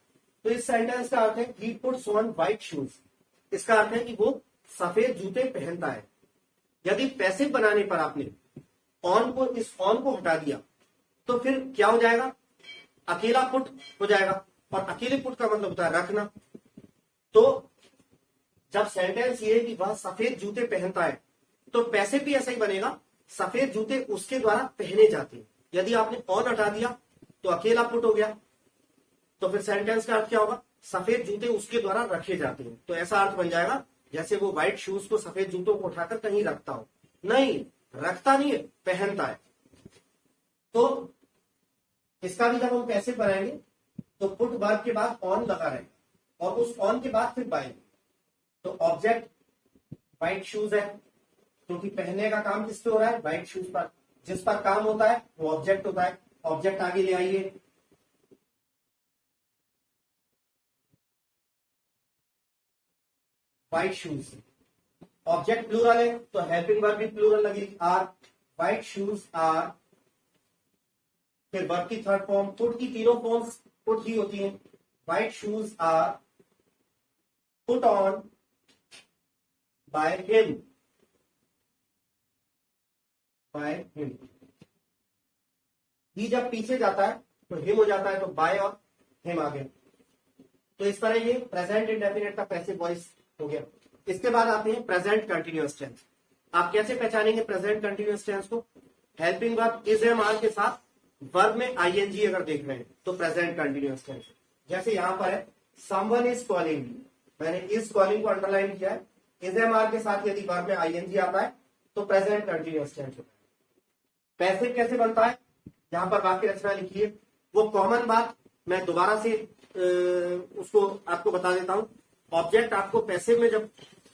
तो इस सेंटेंस का अर्थ है he puts on white shoes. इसका अर्थ है कि वो सफेद जूते पहनता है। यदि पैसिव बनाने पर आपने ऑन को, इस ऑन को हटा दिया तो फिर क्या हो जाएगा, अकेला पुट हो जाएगा, और अकेले पुट का मतलब होता है रखना। तो जब सेंटेंस ये है कि वह सफेद जूते पहनता है तो पैसिव भी ऐसा ही बनेगा, सफेद जूते उसके द्वारा पहने जाते हैं। यदि आपने ऑन हटा दिया तो अकेला पुट हो गया, तो फिर सेंटेंस का अर्थ क्या होगा, सफेद जूते उसके द्वारा रखे जाते हैं। तो ऐसा अर्थ बन जाएगा जैसे वो व्हाइट शूज को, सफेद जूतों को उठाकर कहीं रखता हो। नहीं, रखता नहीं है, पहनता है। तो इसका भी जब हम कैसे बनाएंगे तो पुट वर्ब के बाद ऑन लगा रहेगा और उस ऑन के बाद फिर बाय। तो ऑब्जेक्ट व्हाइट शूज है क्योंकि पहनने का काम किस पे हो रहा है, व्हाइट शूज पर। जिस पर काम होता है वो ऑब्जेक्ट होता है। ऑब्जेक्ट आगे ले आइए, व्हाइट शूज। ऑब्जेक्ट प्लूरल है तो हेल्पिंग वर्ब भी प्लूरल लगेगी, आर। व्हाइट शूज आर, फिर वर्ब की थर्ड फॉर्म, पुट की तीनों फॉर्म्स पुट ही होती हैं। White shoes are put on by him, by him. He जब पीछे जाता है तो हिम हो जाता है, तो बाय और हिम आ गए। तो इस तरह ये प्रेजेंट इंडेफिनिट का पैसिव वॉइस हो गया। इसके बाद आते हैं प्रेजेंट कंटिन्यूअस टेंस। आप कैसे पहचानेंगे प्रेजेंट कंटिन्यूअस टेंस को, helping verb is am are के साथ वर्ब में आईएनजी अगर देख रहे हैं तो प्रेजेंट कंटिन्यूअस टेंस। जैसे यहां पर है समवन इज कॉलिंग, मैंने इस कॉलिंग को अंडरलाइन किया है। इज एम आर के साथ यदि वर्ब में आईएनजी आता है तो प्रेजेंट कंटिन्यूअस टेंस होता है। पैसिव कैसे बनता है, यहां पर वाक्य रचना लिखिए, वो कॉमन बात मैं दोबारा से उसको आपको बता देता हूं। ऑब्जेक्ट आपको पैसिव में जब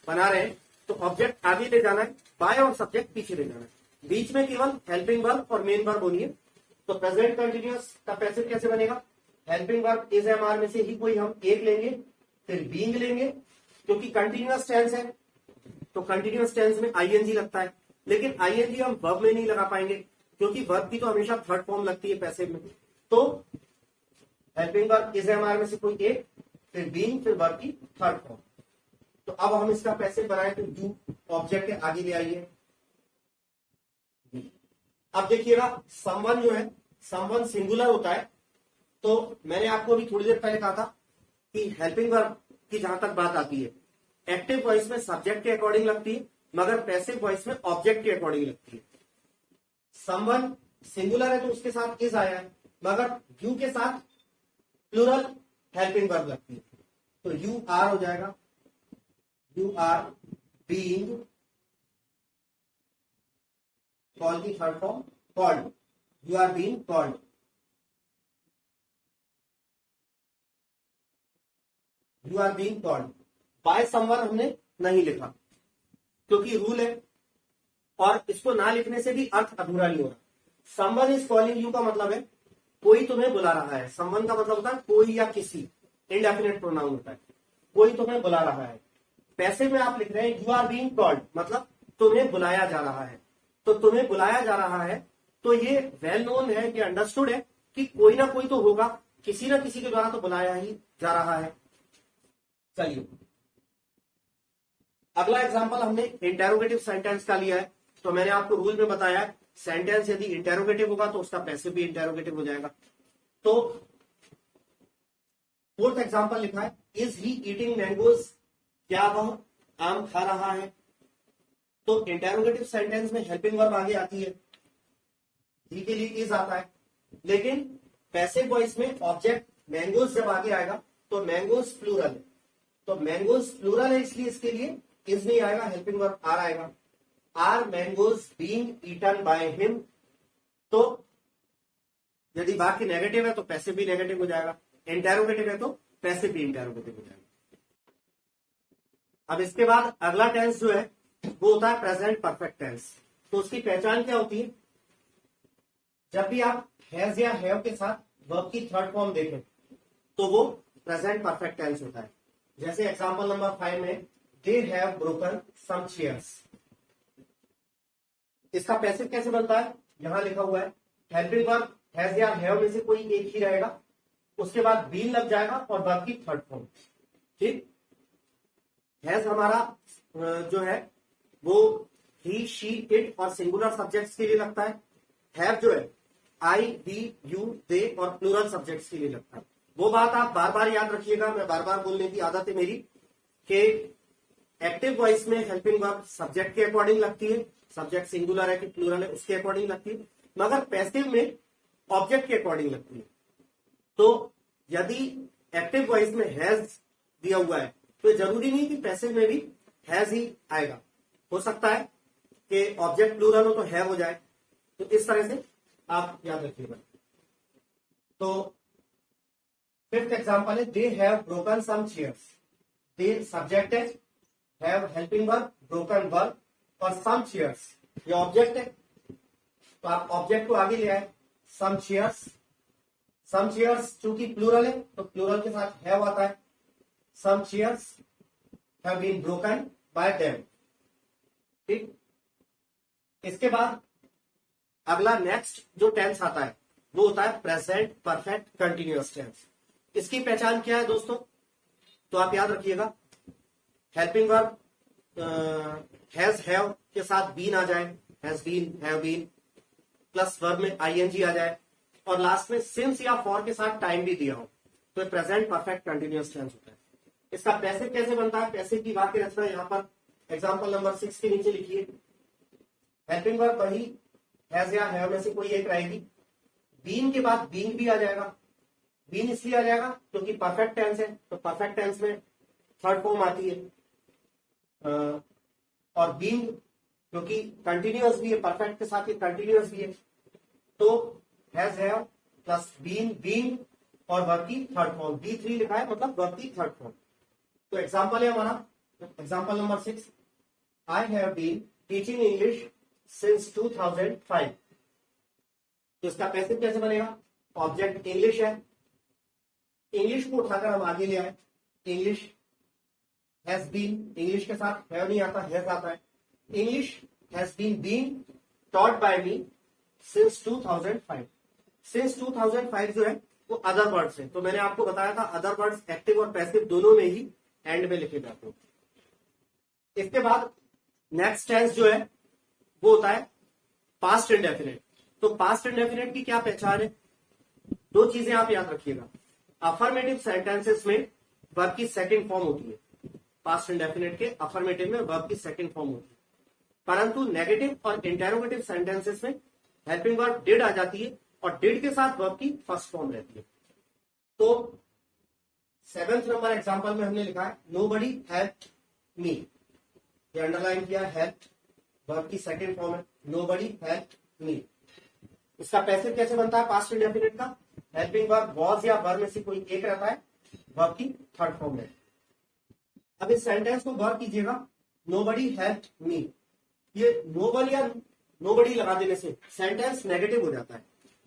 बना रहे हैं तो ऑब्जेक्ट आगे ले जाना है, बाय और सब्जेक्ट पीछे ले जाना है, बीच में केवल हेल्पिंग वर्ब और मेन वर्ब होनी है। तो प्रेजेंट कंटिन्यूअस का पैसिव कैसे बनेगा, helping verb is am are में से ही कोई हम एक लेंगे, फिर बीइंग लेंगे, क्योंकि कंटिन्यूअस टेंस है तो कंटिन्यूअस टेंस में आईएनजी लगता है, लेकिन आईएनजी हम वर्ब में नहीं लगा पाएंगे क्योंकि वर्ब की तो हमेशा थर्ड फॉर्म लगती है पैसिव में। तो helping verb is am are में से कोई एक, फिर बीइंग, फिर वर्ब की थर्ड फॉर्म। तो अब हम इसका पैसिव बनाए तो डू, ऑब्जेक्ट के आगे ले आइए। अब देखिएगा समवन जो है, समवन सिंगुलर होता है। तो मैंने आपको अभी थोड़ी देर पहले कहा था कि हेल्पिंग वर्ब की जहां तक बात आती है, एक्टिव वॉइस में सब्जेक्ट के अकॉर्डिंग लगती है, मगर पैसिव वॉइस में ऑब्जेक्ट के अकॉर्डिंग लगती है। समवन सिंगुलर है तो उसके साथ इज आया है, मगर यू के साथ प्लूरल हेल्पिंग वर्ब लगती है, तो यू आर हो जाएगा। यू आर बीइंग, कॉल की third form called, you are being called. You are being called by someone हमने नहीं लिखा क्योंकि रूल है, और इसको ना लिखने से भी अर्थ अधूरा नहीं हो रहा। समवन इज कॉलिंग यू का मतलब है कोई तुम्हें बुला रहा है। समवन का मतलब होता है कोई या किसी, इंडेफिनिट प्रोनाउन होता है, कोई तुम्हें बुला रहा है। पैसिव में आप लिख रहे हैं यू आर बीइंग कॉल्ड, मतलब तुम्हें बुलाया जा रहा है। तो तुम्हें बुलाया जा रहा है तो ये वेल नोन है, ये अंडरस्टूड है कि कोई ना कोई तो होगा, किसी ना किसी के द्वारा तो बुलाया ही जा रहा है। चलिए अगला एग्जांपल हमने इंटेरोगेटिव सेंटेंस का लिया है। तो मैंने आपको रूल में बताया है सेंटेंस यदि इंटेरोगेटिव होगा तो उसका पैसिव भी इंटेरोगेटिव हो जाएगा। तो फोर्थ एग्जांपल लिखा है इज ही ईटिंग मैंगोज, क्या वह आम खा रहा है। तो इंटेरोगेटिव सेंटेंस में हेल्पिंग वर्ब आगे आती है, ही के लिए इज आता है, लेकिन पैसिव वॉइस में ऑब्जेक्ट मैंगोज जब आगे आएगा तो मैंगोज प्लूरल है। तो मैंगोज प्लूरल है इसलिए इसके लिए इज नहीं आएगा, हेल्पिंग वर्ब आर आएगा। Are mangoes being eaten by him. तो यदि वाक्य नेगेटिव है तो पैसिव भी नेगेटिव हो जाएगा, इंटेरोगेटिव है तो पैसिव भी इंटेरोगेटिव हो जाएगा। अब इसके बाद अगला टेंस जो है वो होता है प्रेजेंट परफेक्ट टेंस। तो उसकी पहचान क्या होती है, जब भी आप हैज या हैव के साथ वर्ब की थर्ड फॉर्म देखें तो वो प्रेजेंट परफेक्ट टेंस होता है। जैसे एग्जांपल नंबर 5 में they have broken some chairs. इसका पैसिव कैसे बनता है, यहां लिखा हुआ है हेल्पिंग वर्ब हैज या हैव में से कोई एक ही रहेगा, उसके बाद बीन लग जाएगा और वर्ब की थर्ड फॉर्म। ठीक, हैज हमारा जो है वो ही शी इट और सिंगुलर सब्जेक्ट्स के लिए लगता है। हैव जो है आई वी यू दे और प्लूरल सब्जेक्ट्स के लिए लगता है। वो बात आप बार बार याद रखिएगा, मैं बार बार बोलने की आदत है मेरी कि एक्टिव वॉइस में हेल्पिंग वर्ब सब्जेक्ट के अकॉर्डिंग लगती है, सब्जेक्ट सिंगुलर है कि प्लूरल है उसके अकॉर्डिंग लगती है, मगर पैसिव में ऑब्जेक्ट के अकॉर्डिंग लगती है। तो यदि एक्टिव वॉइस में हैज दिया हुआ है तो जरूरी नहीं कि पैसिव में भी हैज ही आएगा, हो सकता है कि ऑब्जेक्ट प्लूरल हो तो हैव हो जाए। तो इस तरह से आप याद रखिएगा। तो फिफ्थ एग्जांपल है they have broken some chairs. They subject है, have helping verb, broken verb और सम चेयर्स ये ऑब्जेक्ट है। तो आप ऑब्जेक्ट को आगे ले आए, सम चेयर्स। सम चेयर्स चूंकि प्लूरल है तो प्लूरल के साथ हैव आता है। Some chairs have been broken by them. ठीक, इसके बाद अगला नेक्स्ट जो टेंस आता है वो होता है प्रेजेंट परफेक्ट कंटिन्यूअस टेंस। इसकी पहचान क्या है दोस्तों, तो आप याद रखिएगा हेल्पिंग वर्ब हैज हैव के साथ बीन आ जाए, has been have been plus verb में आईएनजी आ जाए और लास्ट में सिंस या फॉर के साथ टाइम भी दिया हो तो प्रेजेंट परफेक्ट कंटिन्यूअस टेंस होता है। इसका पैसिव कैसे बनता है, पैसिव की वाक्य रचना यहाँ पर एग्जांपल नंबर 6 के नीचे लिखिए। हेल्पिंग वर्ब वही हैज या हैव में से कोई एक रहेगी, बीन के बाद बीइंग भी आ जाएगा। बीन इसलिए आ जाएगा क्योंकि परफेक्ट टेंस है, तो परफेक्ट टेंस में थर्ड फॉर्म आती है। और बीइंग क्योंकि कंटिन्यूअस भी है, परफेक्ट के साथ ये कंटिन्यूअस भी है, तो has have plus been being और वर्ब की थर्ड फॉर्म B3 लिखा है मतलब वर्ब की थर्ड फॉर्म। तो एग्जांपल है हमारा example number 6 I have been teaching English since 2005। तो इसका पैसिव कैसे बनेगा, ऑब्जेक्ट इंग्लिश है, इंग्लिश को उठाकर हम आगे ले आए, इंग्लिश हैज बीन, इंग्लिश के साथ हैव नहीं आता हैज आता है। English has been being taught by me since 2005। Since 2005 जो है वो अदर वर्ड्स है, तो मैंने आपको बताया था अदर वर्ड्स एक्टिव और पैसिव दोनों में ही एंड में लिखे जाते हैं। इसके बाद नेक्स्ट टेंस जो है वो होता है पास्ट इंडेफिनिट। तो पास्ट इंडेफिनिट की क्या पहचान है, दो चीजें आप याद रखिएगा। अफर्मेटिव सेंटेंसेस में वर्ब की सेकंड फॉर्म होती है, पास्ट इंडेफिनिट के अफर्मेटिव में वर्ब की सेकंड फॉर्म होती है, परंतु नेगेटिव और इंटेरोगेटिव सेंटेंसेस में हेल्पिंग वर्ब डिड आ जाती है और डिड के साथ वर्ब की फर्स्ट फॉर्म रहती है। तो 7th नंबर एग्जांपल में हमने लिखा है नोबडी हेल्प्ड मी, ये अंडरलाइन किया, हेल्प्ड वर्ब की सेकंड फॉर्म है, नोबडी हेल्प्ड मी। इसका पैसिव कैसे बनता है पास्ट इंडेफिनिट का, हेल्पिंग वर्ब वाज या वर में से कोई एक रहता है, वर्ब की थर्ड फॉर्म में। अब इस सेंटेंस को गौर कीजिएगा, नोबडी हेल्प्ड मी, ये नोबडी या नोबडी लगा देने से सेंटेंस नेगेटिव हो जाता है।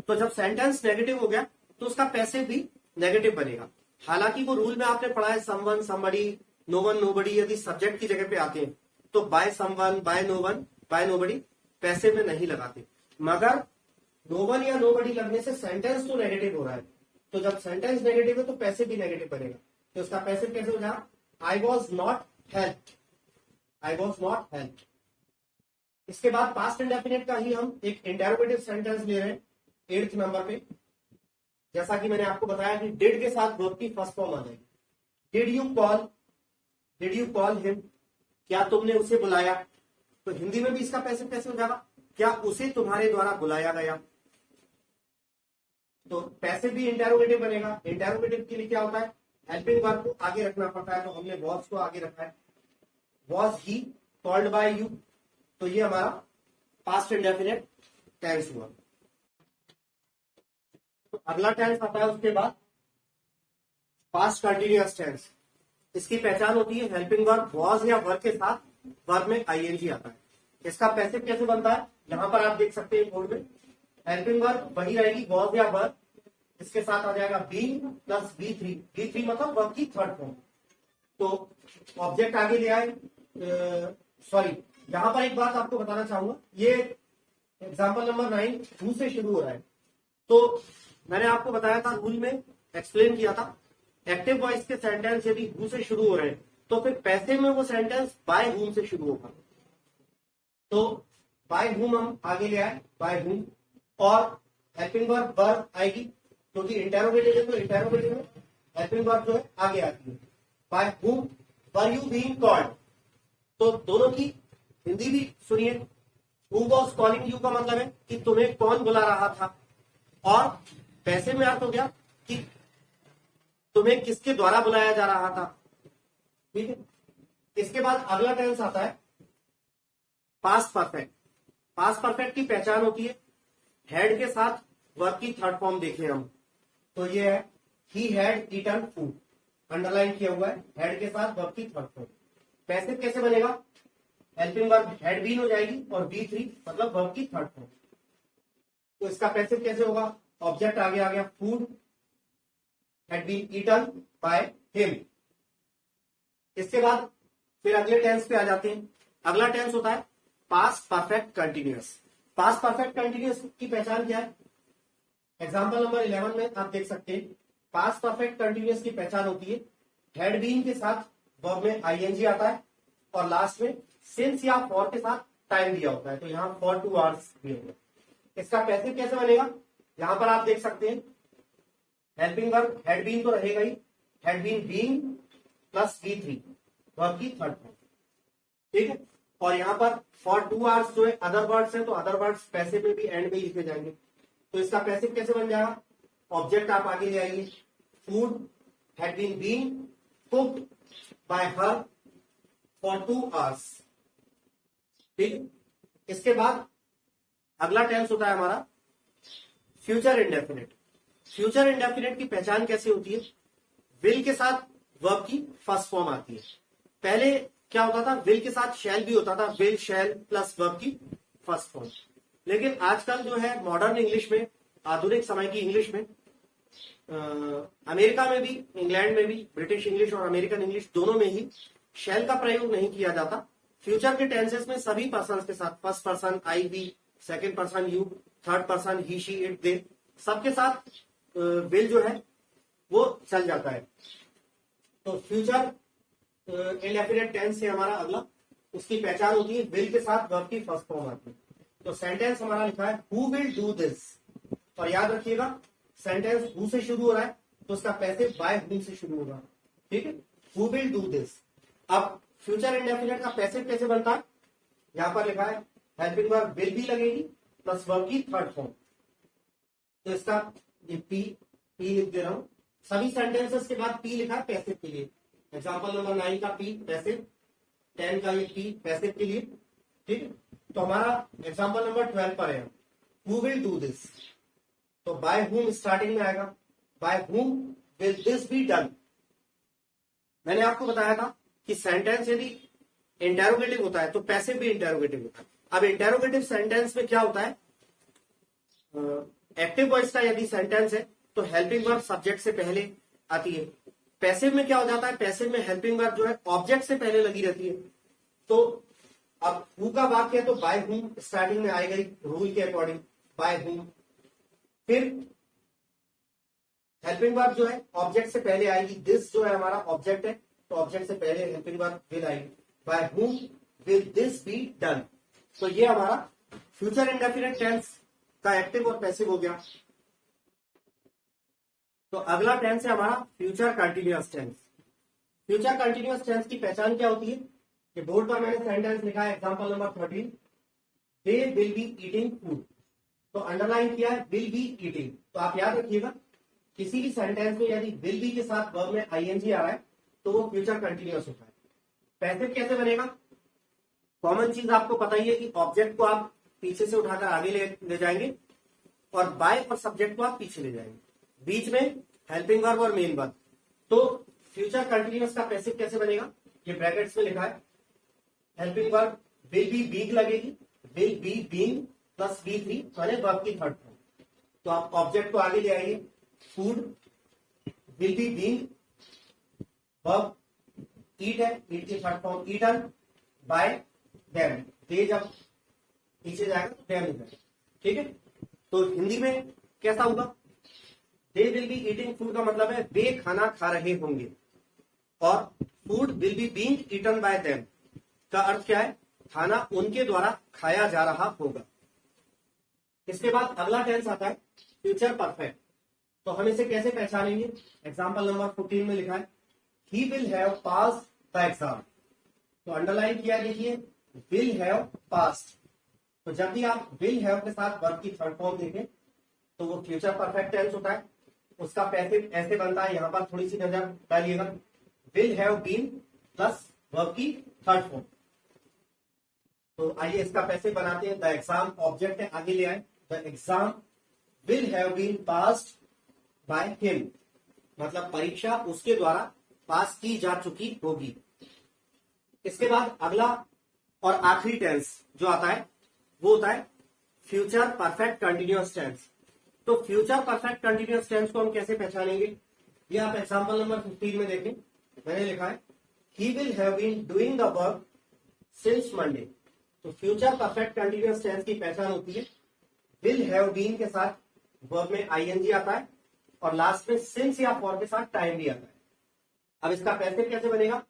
तो जब सेंटेंस नेगेटिव हो गया तो उसका पैसिव भी नेगेटिव बनेगा। हालांकि वो रूल में आपने पढ़ा है समवन, समबडी, नोवन, नोबडी यदि सब्जेक्ट की जगह पे आते हैं तो by someone, by no one, by nobody passive में नहीं लगाते। मगर नोवन या नोबडी लगने से सेंटेंस तो नेगेटिव हो रहा है, तो जब सेंटेंस नेगेटिव है तो पैसिव भी नेगेटिव बनेगा। तो उसका पैसिव कैसे हो जाएगा, I was not helped, I was not helped. इसके बाद पास्ट इंडेफिनिट का ही हम एक इंटरोगेटिव सेंटेंस ले रहे हैं 8th नंबर पे। जैसा कि मैंने आपको बताया कि डिड के साथ वर्ब की फर्स्ट फॉर्म आ जाएगी। डिड यू कॉल हिम, क्या तुमने उसे बुलाया। तो हिंदी में भी इसका पैसिव कैसे हो जाएगा, क्या उसे तुम्हारे द्वारा बुलाया गया। तो पैसिव भी इंटरोगेटिव बनेगा। इंटरोगेटिव के लिए क्या होता है, हेल्पिंग वर्ब को आगे रखना पड़ता है, तो हमने वॉज को आगे रखा है। Was he called by you, तो ये हमारा पास्ट इंडेफिनिट टेंस हुआ। तो अगला टेंस आता है उसके बाद पास्ट कंटिन्यूअस टेंस। इसकी पहचान होती है हेल्पिंग वर्ब वॉज या वर्ब के साथ वर्ब में आईएनजी आता है। इसका पैसिव कैसे बनता है, यहां पर आप देख सकते हैं बोर्ड में, हेल्पिंग वर्ब वही रहेगी वॉज या वर्ब, इसके साथ आ जाएगा बीइंग प्लस बी3, बी3 मतलब वर्ब की थर्ड फॉर्म। तो ऑब्जेक्ट आगे ले आए, सॉरी यहां पर एक बात आपको बताना चाहूंगा, ये एग्जाम्पल नंबर 9 हु से शुरू हो रहा है। तो मैंने आपको बताया था, रूल में एक्सप्लेन किया था, एक्टिव वॉइस के सेंटेंस यदि हु से शुरू हो रहे हैं तो फिर पैसिव में वो सेंटेंस बाय हुम से शुरू होगा। तो बाय हुम हम आगे ले आए, बाय हुम, और हेल्पिंग वर्ब वर्ब आएगी, क्योंकि इंटरोगेटिव है तो इंटरोगेटिव में हेल्पिंग वर्ब जो है आगे आती है। By whom were you being called, तो दोनों की हिंदी भी सुनिए। हु वॉज कॉलिंग यू का मतलब है कि तुम्हें कौन बुला रहा था, और पैसे में अर्थ हो गया कि तुम्हें किसके द्वारा बुलाया जा रहा था। ठीक है, इसके बाद अगला टेंस आता है पास्ट परफेक्ट। पास्ट परफेक्ट की पहचान होती है हैड के साथ वर्ब की थर्ड फॉर्म देखें हम, तो ये है he had eaten food, underline किया हुआ है, हैड के साथ वर्ब की थर्ड फॉर्म। पैसिव कैसे बनेगा, हेल्पिंग वर्ब हैड बीन हो जाएगी और बी3 मतलब वर्ब की थर्ड फॉर्म। तो इसका पैसिव कैसे होगा, ऑब्जेक्ट आगे आ गया food, had been eaten by him. इसके बाद फिर अगले टेंस पे आ जाते हैं। अगला टेंस होता है past perfect continuous. Past perfect continuous की पहचान क्या है, एग्जाम्पल नंबर 11 में आप देख सकते हैं। पास्ट परफेक्ट कंटिन्यूअस की पहचान होती है हैड बीन के साथ वर्ब में आईएनजी आता है और लास्ट में सिंस या फॉर के साथ टाइम दिया होता है, तो यहाँ फॉर 2 आवर्स दिए हुए। इसका पैसिव कैसे बनेगा, यहां पर आप देख सकते हैं हेल्पिंग वर्ब हैड बीन तो रहेगा ही, हैड बीन बीइंग प्लस बी3 वर्ब की थर्ड फॉर्म। ठीक है, और यहां पर फॉर 2 आवर्स जो है अदर वर्ड्स है, तो अदर वर्ड्स पैसिव में भी एंड में ही लिखे जाएंगे। तो इसका पैसिव कैसे बन जाएगा, ऑब्जेक्ट आप आगे ले आइए, food had been being cooked by her for 2 hours. ठीक है, इसके बाद अगला टेंस होता है हमारा फ्यूचर इंडेफिनिट। फ्यूचर इंडेफिनिट की पहचान कैसे होती है, विल के साथ वर्ब की फर्स्ट फॉर्म आती है। पहले क्या होता था, विल के साथ शैल भी होता था, विल शैल प्लस वर्ब की फर्स्ट फॉर्म। लेकिन आजकल जो है मॉडर्न इंग्लिश में, आधुनिक समय की इंग्लिश में, अमेरिका में भी, इंग्लैंड में भी, ब्रिटिश इंग्लिश और अमेरिकन इंग्लिश दोनों में ही शैल का प्रयोग नहीं किया जाता। फ्यूचर के टेंसेस में सभी पर्सन के साथ, first person I we, second person you, third person he she it they, सबके साथ विल जो है वो चल जाता है। तो फ्यूचर इंडेफिनिट टेंस से हमारा अगला, उसकी पहचान होती है विल के साथ वर्ब की फर्स्ट फॉर्म आती है। तो सेंटेंस हमारा लिखा है हु विल डू दिस, और याद रखिएगा सेंटेंस हु से शुरू हो रहा है तो उसका पैसिव बाय हुम से शुरू होगा। ठीक है, हु विल डू दिस। अब फ्यूचर इंडेफिनिट का पैसिव कैसे बनता है, यहां पर लिखा है हेल्पिंग वर्ब विल भी लगेगी प्लस वर्ब की थर्ड फॉर्म। तो इसका ये पी लिख दे रहा हूं, सभी सेंटेंसेस के बाद पी लिखा है पैसिव के लिए। एग्जाम्पल नंबर 9 का पी पैसिव, 10 का ये पी पैसिव के लिए। ठीक है, तो हमारा एग्जाम्पल नंबर 12 पर है हु विल डू दिस, तो बाय हुम स्टार्टिंग में आएगा, bye whom will this be done. मैंने आपको बताया था कि सेंटेंस यदि इंटेरोगेटिव होता है तो पैसिव भी इंटेरोगेटिव होता है। अब इंटेरोगेटिव सेंटेंस में क्या होता है, एक्टिव वॉइस का यदि सेंटेंस है तो हेल्पिंग वर्ब सब्जेक्ट से पहले आती है। पैसिव में क्या हो जाता है, पैसिव में हेल्पिंग वर्ब जो है ऑब्जेक्ट से पहले लगी रहती है। तो अब हु का वाक्य है तो बाय हुम स्टार्टिंग में आई गई रूल के अकॉर्डिंग, बाय हुम। फिर हेल्पिंग वर्ब जो है ऑब्जेक्ट से पहले आएगी, दिस जो है हमारा ऑब्जेक्ट है तो ऑब्जेक्ट से पहले हेल्पिंग वर्ब विल आएगी, by whom will this be done. तो ये हमारा फ्यूचर इंडेफिनिट टेंस का एक्टिव और पैसिव हो गया। तो अगला टेंस है हमारा future continuous tense. Future continuous tense की पहचान क्या होती है, कि बोर्ड पर मैंने सेंटेंस लिखा है example number 13, they will be eating food, तो अंडरलाइन किया है विल बी ईटिंग। तो आप याद रखिएगा किसी भी सेंटेंस में यदि विल बी के साथ वर्ब में आईएनजी आ रहा है तो वो फ्यूचर कंटिन्यूअस होता है। पैसिव कैसे बनेगा, कॉमन चीज आपको पता ही है कि ऑब्जेक्ट को आप पीछे से उठाकर आगे ले जाएंगे और बाय और सब्जेक्ट को आप पीछे ले जाएंगे, बीच में हेल्पिंग वर्ब और मेन वर्ब। तो फ्यूचर कंटिन्यूअस का पैसिव कैसे बनेगा, ये ब्रैकेट्स में लिखा है, helping verb will be being लगेगी, विल बी बीइंग प्लस बी3 माने वर्ब की थर्ड फॉर्म। तो आप ऑब्जेक्ट को आगे ले आइए, food will be being, verb eat है, ईट की third form eaten, by them, they जब पीछे जाएगा तो देम हो जाएगा। ठीक है, तो हिंदी में कैसा होगा, they will be eating food का मतलब है वे खाना खा रहे होंगे, और food will be being eaten by them का अर्थ क्या है, खाना उनके द्वारा खाया जा रहा होगा। इसके बाद अगला टेंस आता है फ्यूचर परफेक्ट। तो हम इसे कैसे पहचानेंगे, एग्जांपल नंबर 14 में लिखा है he will have passed the exam, तो अंडरलाइन किया देखिए विल हैव पास्ड। तो जब भी आप विल हैव के साथ वर्ब की थर्ड फॉर्म देखें तो वो फ्यूचर परफेक्ट टेंस होता है। उसका पैसिव ऐसे बनता है, यहां पर थोड़ी सी नजर डालिएगा, will have been plus verb की थर्ड फॉर्म। तो आइए इसका पैसिव बनाते हैं, द एग्जाम ऑब्जेक्ट है आगे ले आए, the exam will have been passed by him, मतलब परीक्षा उसके द्वारा पास की जा चुकी होगी। इसके बाद अगला और आखिरी टेंस जो आता है वो होता है फ्यूचर परफेक्ट कंटिन्यूअस टेंस। तो फ्यूचर परफेक्ट कंटिन्यूअस टेंस को हम कैसे पहचानेंगे, ये आप एग्जांपल नंबर 15 में देखें, मैंने लिखा है he will have been doing the work since Monday. तो फ्यूचर परफेक्ट कंटिन्यूअस टेंस की पहचान होती है विल हैव बीन के साथ वर्ब में आईएनजी आता है और लास्ट में सिंस या फॉर के साथ टाइम भी आता है। अब इसका पैसिव कैसे बनेगा,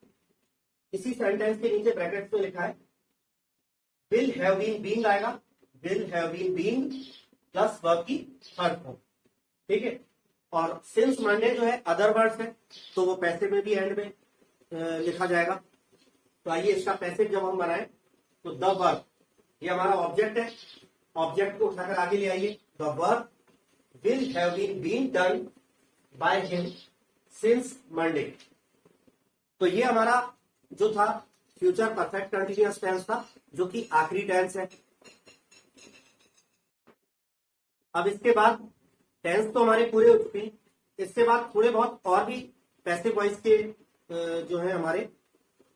इसी सेंटेंस के नीचे ब्रैकेट्स में लिखा है विल हैव बीन बीइंग आएगा, will have been being plus verb की थर्ड फॉर्म। ठीक है, और सिंस मंडे जो है अदर वर्ड्स है तो वो पैसिव में भी एंड में लिखा जाएगा। तो आइए इसका पैसिव जब हम बनाए तो द वर्ब, ये हमारा ऑब्जेक्ट है, ऑब्जेक्ट को उठाकर आगे ले आइए, the verb will have been been done by him since Monday. तो ये हमारा जो था फ्यूचर परफेक्ट कंटिन्यूअस टेंस था, जो कि आखिरी टेंस है। अब इसके बाद टेंस तो हमारे पूरे हो चुके हैं, इसके बाद थोड़े बहुत और भी पैसिव वॉइस के जो है हमारे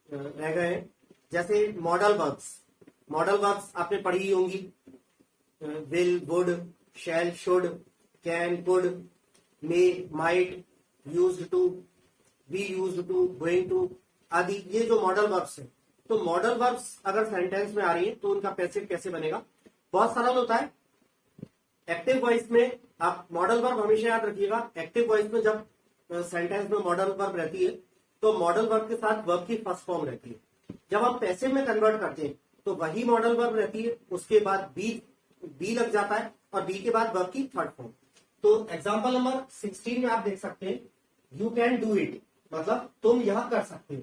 रह गए हैं, जैसे मॉडल वर्ब्स। मॉडल वर्ब्स आपने पढ़ी ही होंगी, will, would, shall, should, can, could, may, might, used to, be used to, going to आदि, ये जो मॉडल वर्ब्स हैं। तो मॉडल वर्ब्स अगर सेंटेंस में आ रही है तो उनका पैसिव कैसे बनेगा, बहुत सरल होता है। एक्टिव वॉइस में आप मॉडल वर्ब हमेशा याद रखिएगा, एक्टिव वॉइस में जब सेंटेंस में मॉडल वर्ब रहती है तो मॉडल वर्ब के साथ वर्ब की फर्स्ट फॉर्म रहती है। जब हम पैसिव में कन्वर्ट करते हैं तो वही मॉडल वर्ब रहती है, उसके बाद बी लग जाता है और बी के बाद वर्ब की थर्ड फॉर्म। तो एग्जांपल नंबर 16 में आप देख सकते हैं यू कैन डू इट, मतलब तुम यह कर सकते हो।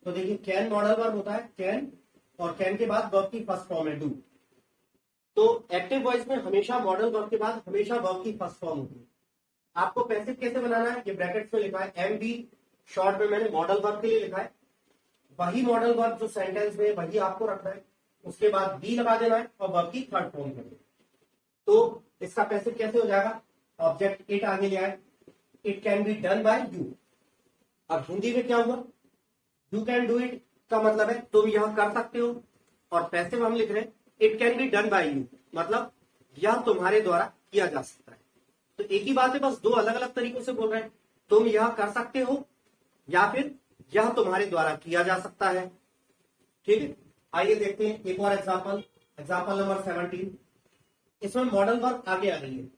तो देखिए कैन मॉडल वर्ब होता है, कैन, और कैन के बाद वर्ब की फर्स्ट फॉर्म है डू। तो एक्टिव वॉइस में हमेशा मॉडल वर्ब के बाद हमेशा वर्ब की फर्स्ट फॉर्म होती है। आपको पैसिव कैसे बनाना है, ये ब्रैकेट्स में लिखा है एम बी, शॉर्ट में मैंने मॉडल वर्ब के लिए लिखा है। वही मॉडल वर्ब जो सेंटेंस में वही आपको रखना है, उसके बाद बी लगा देना है और वर्ब की थर्ड फॉर्म करनी है। तो इसका पैसिव कैसे हो जाएगा, ऑब्जेक्ट इट आगे ले आए, it can be done by you. अब हिंदी में क्या हुआ, यू कैन डू इट का मतलब है तुम यह कर सकते हो, और पैसिव हम लिख रहे हैं it can be done by you, मतलब यह तुम्हारे द्वारा किया जा सकता है। तो एक ही बात है, बस दो अलग अलग तरीकों से बोल रहे हैं, तुम यह कर सकते हो या फिर यह तुम्हारे द्वारा किया जा सकता है। ठीक है, आइए देखते हैं एक और एग्जाम्पल, एग्जाम्पल नंबर 17। इसमें मॉडल वर्ब आगे आ रही है।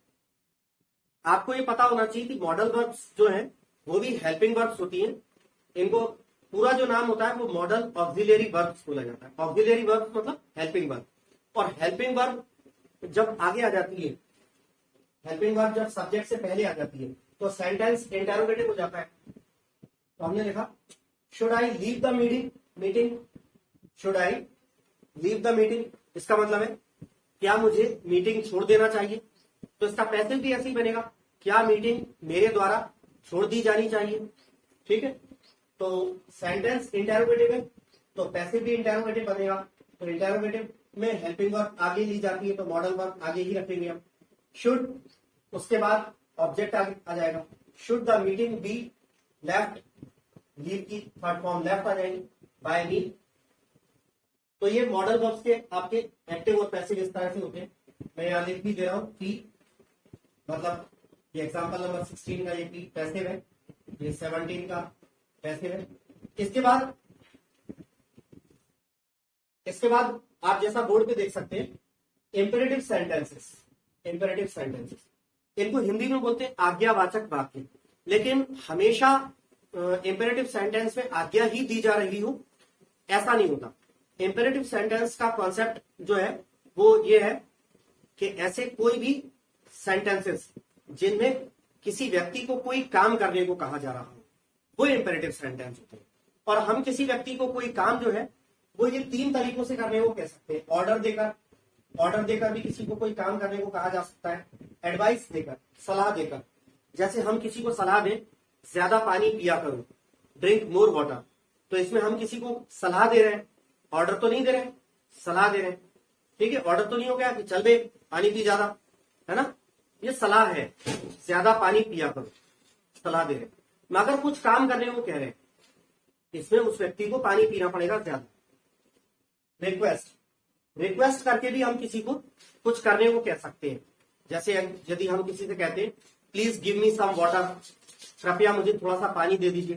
आपको ये पता होना चाहिए कि मॉडल वर्ब्स जो है वो भी हेल्पिंग वर्ब्स होती हैं। इनको पूरा जो नाम होता है वो मॉडल ऑक्सिलरी वर्ब्स बोला जाता है। ऑक्सिलरी वर्ब्स मतलब हेल्पिंग वर्ब, और हेल्पिंग वर्ब जब आगे आ जाती है, हेल्पिंग वर्ब जब सब्जेक्ट से पहले आ जाती है तो सेंटेंस इंटरोगेटिव हो जाता है। तो हमने लिखा should I leave the meeting, should I leave the meeting, इसका मतलब है क्या मुझे मीटिंग छोड़ देना चाहिए। तो इसका पैसिव भी ऐसे ही बनेगा, क्या मीटिंग मेरे द्वारा छोड़ दी जानी चाहिए। ठीक है, तो सेंटेंस इंटरोगेटिव है तो पैसिव भी इंटरोगेटिव बनेगा। तो इंटरोगेटिव में हेल्पिंग वर्ब आगे ली जाती है तो मॉडल वर्ब आगे ही रखेंगे हम। शुड, उसके बाद ऑब्जेक्ट आगे आ जाएगा। Should the meeting be left, leave की थर्ड फॉर्म लेफ्ट आ जाएगी, बाय मी। तो ये मॉडल वर्ब्स के आपके एक्टिव और पैसिव इस तरह से होते हैं। मैं यहां लिख भी दे रहा हूं पी, मतलब ये एग्जांपल नंबर 16 का ये पी पैसिव है, ये 17 का पैसिव है। इसके बाद आप जैसा बोर्ड पे देख सकते हैं इंपेरेटिव सेंटेंसेस, इंपेरेटिव सेंटेंसेस इनको हिंदी में बोलते हैं आज्ञावाचक वाक्य। लेकिन हमेशा इंपेरेटिव सेंटेंस में आज्ञा ही दी जा रही हो ऐसा नहीं होता। इंपेरेटिव सेंटेंस का कॉन्सेप्ट जो है वो ये है कि ऐसे कोई भी सेंटेंसेस जिनमें किसी व्यक्ति को कोई काम करने को कहा जा रहा हो वो इंपेरेटिव सेंटेंस होते हैं। और हम किसी व्यक्ति को कोई काम जो है वो ये तीन तरीकों से करने को कह सकते हैं। ऑर्डर देकर भी किसी को कोई काम करने को कहा जा सकता है, एडवाइस देकर, सलाह देकर। जैसे हम किसी को सलाह दें ज्यादा पानी पिया करो, ड्रिंक मोर वाटर, तो इसमें हम किसी को सलाह दे रहे हैं, ऑर्डर तो नहीं दे रहे हैं, सलाह दे रहे हैं। ठीक है, ऑर्डर तो नहीं हो गया कि चल बे पानी पी ज्यादा, है ना, ये सलाह है, ज्यादा पानी पिया करो, सलाह दे रहे हैं। मगर कुछ काम करने को कह रहे हैं, इसमें उस व्यक्ति को पानी पीना पड़ेगा ज्यादा। रिक्वेस्ट करके भी हम किसी को कुछ करने को कह सकते हैं। जैसे यदि हम किसी से कहते हैं please give me some water, कृपया मुझे थोड़ा सा पानी दे दीजिए,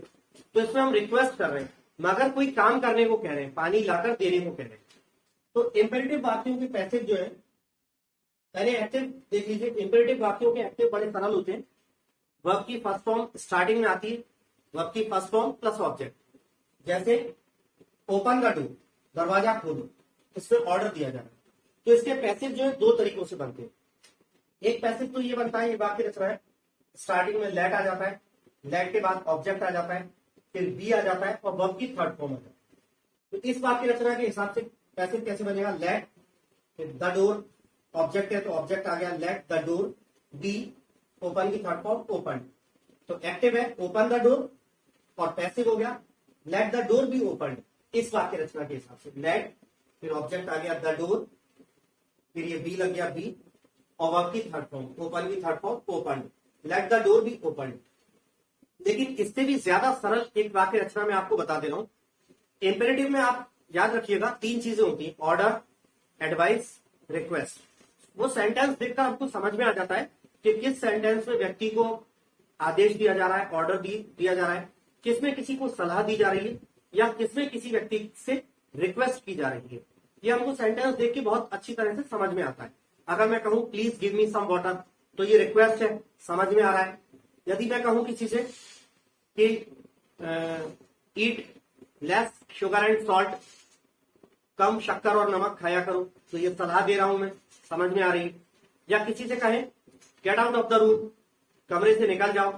तो इसमें हम रिक्वेस्ट कर रहे हैं मगर कोई काम करने को कह रहे हैं, पानी लाकर देने को कह रहे हैं। तो इंपेरेटिव वाक्यों के पैसिव जो है, पहले एक्टिव देख लीजिए। इंपेरेटिव वाक्यों के एक्टिव बड़े सरल होते हैं। वर्ब की फर्स्ट फॉर्म स्टार्टिंग में आती है, वर्ब की फर्स्ट फॉर्म प्लस ऑब्जेक्ट। जैसे ओपन द डोर, दरवाजा खोलो, इसमें ऑर्डर दिया जा रहा है। तो इसके पैसिव जो है दो तरीकों से बनते हैं। एक पैसिव तो ये बनता है, ये वाक्य रच रहा है, स्टार्टिंग में लेट आ जाता है, लेट के बाद ऑब्जेक्ट आ जाता है, फिर बी आ जाता है और वर्ब की थर्ड फॉर्म आ जाता है। तो इस वाक्य रचना के हिसाब से पैसिव कैसे बनेगा, लेट, फिर द डोर, ऑब्जेक्ट है तो ऑब्जेक्ट आ गया let the door, be, open की थर्ड फॉर्म ओपन। तो एक्टिव है ओपन द डोर और पैसिव हो गया let the door be open. इस वाक्य रचना के हिसाब से लेट, फिर ऑब्जेक्ट आ गया द डोर, फिर ये बी लग गया बी और वर्ब की थर्ड फॉर्म, ओपन की third form open, late the door be open. लेकिन इससे भी ज्यादा सरल एक वाक्य रचना मैं आपको बता दे रहा हूं। इंपेरेटिव में आप याद रखिएगा तीन चीजें होती हैं, ऑर्डर, एडवाइस, रिक्वेस्ट। वो सेंटेंस देखकर आपको समझ में आ जाता है कि किस सेंटेंस में व्यक्ति को आदेश दिया जा रहा है, ऑर्डर दिया जा रहा है, किसमें किसी को सलाह दी जा रही है या किसमें किसी व्यक्ति से रिक्वेस्ट की जा रही है। ये हमको सेंटेंस देख के बहुत अच्छी तरह से समझ में आता है। अगर मैं कहूं please give me some water तो ये रिक्वेस्ट है, समझ में आ रहा है। यदि मैं कहूं किसी से कि eat less sugar and salt, कम शक्कर और नमक खाया करो, तो ये सलाह दे रहा हूं मैं, समझ में आ रही है। या किसी से कहें get out of the room, कमरे से निकल जाओ,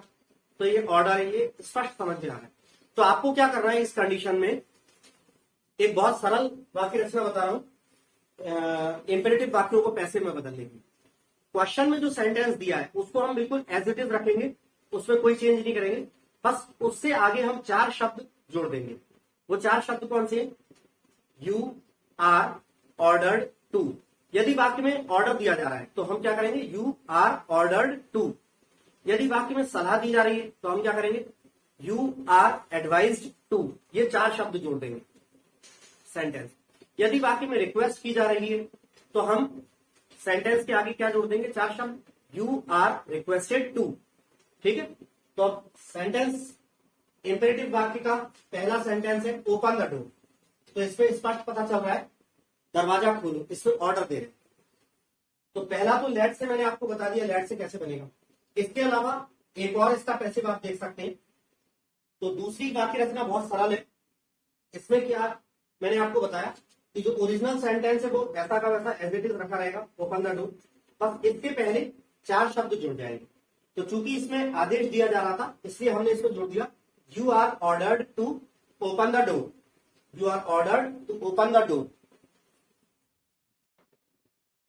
तो ये ऑर्डर है, ये स्पष्ट समझ में आ रहा है। तो आपको क्या करना है इस कंडीशन में, एक बहुत सरल वाक्य रचना बता रहा हूं, इंपेरेटिव वाक्यों को पैसिव में बदलने की। क्वेश्चन में जो सेंटेंस दिया है उसको हम बिल्कुल एज इट इज रखेंगे, उसमें कोई चेंज नहीं करेंगे, बस उससे आगे हम चार शब्द जोड़ देंगे। वो चार शब्द कौन से, यू आर ऑर्डर्ड टू। यदि वाक्य में ऑर्डर दिया जा रहा है तो हम क्या करेंगे, यू आर ऑर्डर्ड टू। यदि वाक्य में सलाह दी जा रही है तो हम क्या करेंगे, यू आर एडवाइज्ड टू, ये 4 शब्द जोड़ देंगे सेंटेंस। यदि वाक्य में रिक्वेस्ट की जा रही है तो हम सेंटेंस के आगे क्या जोड़ देंगे, 4 शब्द, यू आर रिक्वेस्टेड टू। ठीक है, तो अब सेंटेंस इंपेरेटिव वाक्य का पहला सेंटेंस है ओपन द डोर, तो इसमें स्पष्ट पता चल रहा है दरवाजा खोलो, इसमें ऑर्डर दे रहे। तो पहला तो लेट से मैंने आपको बता दिया लेट से कैसे बनेगा। इसके अलावा एक और इसका पैसिव आप देख सकते हैं। तो दूसरी वाक्य रचना बहुत सरल है। इसमें क्या मैंने आपको बताया कि जो ओरिजिनल सेंटेंस है वो वैसा का वैसा एज इट इज रखा रहेगा, ओपन द डोर, बस इसके पहले 4 शब्द जुड़ जाएंगे। तो चूंकि इसमें आदेश दिया जा रहा था इसलिए हमने इसको जोड़ दिया, you are ordered to open the door, you are ordered to open the door.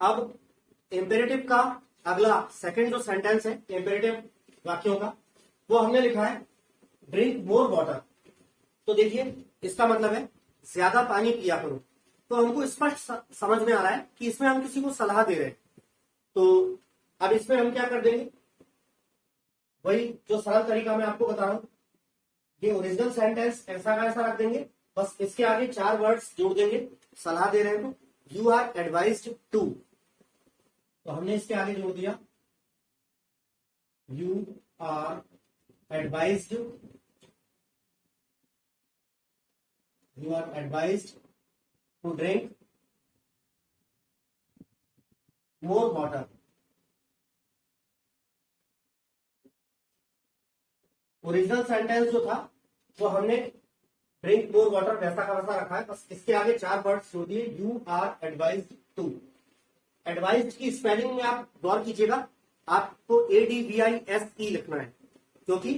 अब इंपेरेटिव का अगला सेकंड जो सेंटेंस है इंपेरेटिव वाक्यों का, वो हमने लिखा है ड्रिंक मोर वाटर। तो देखिए इसका मतलब है ज्यादा पानी पिया करो। तो हमको स्पष्ट समझ में आ रहा है कि इसमें हम किसी को सलाह दे रहे हैं। तो अब इसमें हम क्या कर देंगे, वही जो सरल तरीका मैं आपको बता रहा हूं, ये ओरिजिनल सेंटेंस ऐसा का ऐसा रख देंगे, बस इसके आगे 4 वर्ड्स जोड़ देंगे, सलाह दे रहे हैं तो यू आर एडवाइज्ड टू, तो हमने इसके आगे जोड़ दिया you are advised, you are advised to drink more water. Original sentence जो था वो हमने ड्रिंक मोर वाटर वैसा का वैसा रखा है, बस इसके आगे 4 वर्ड्स जोड़ दिए, you are advised to. Advised की स्पेलिंग में आप गौर कीजिएगा, आपको ADVISE लिखना है, क्योंकि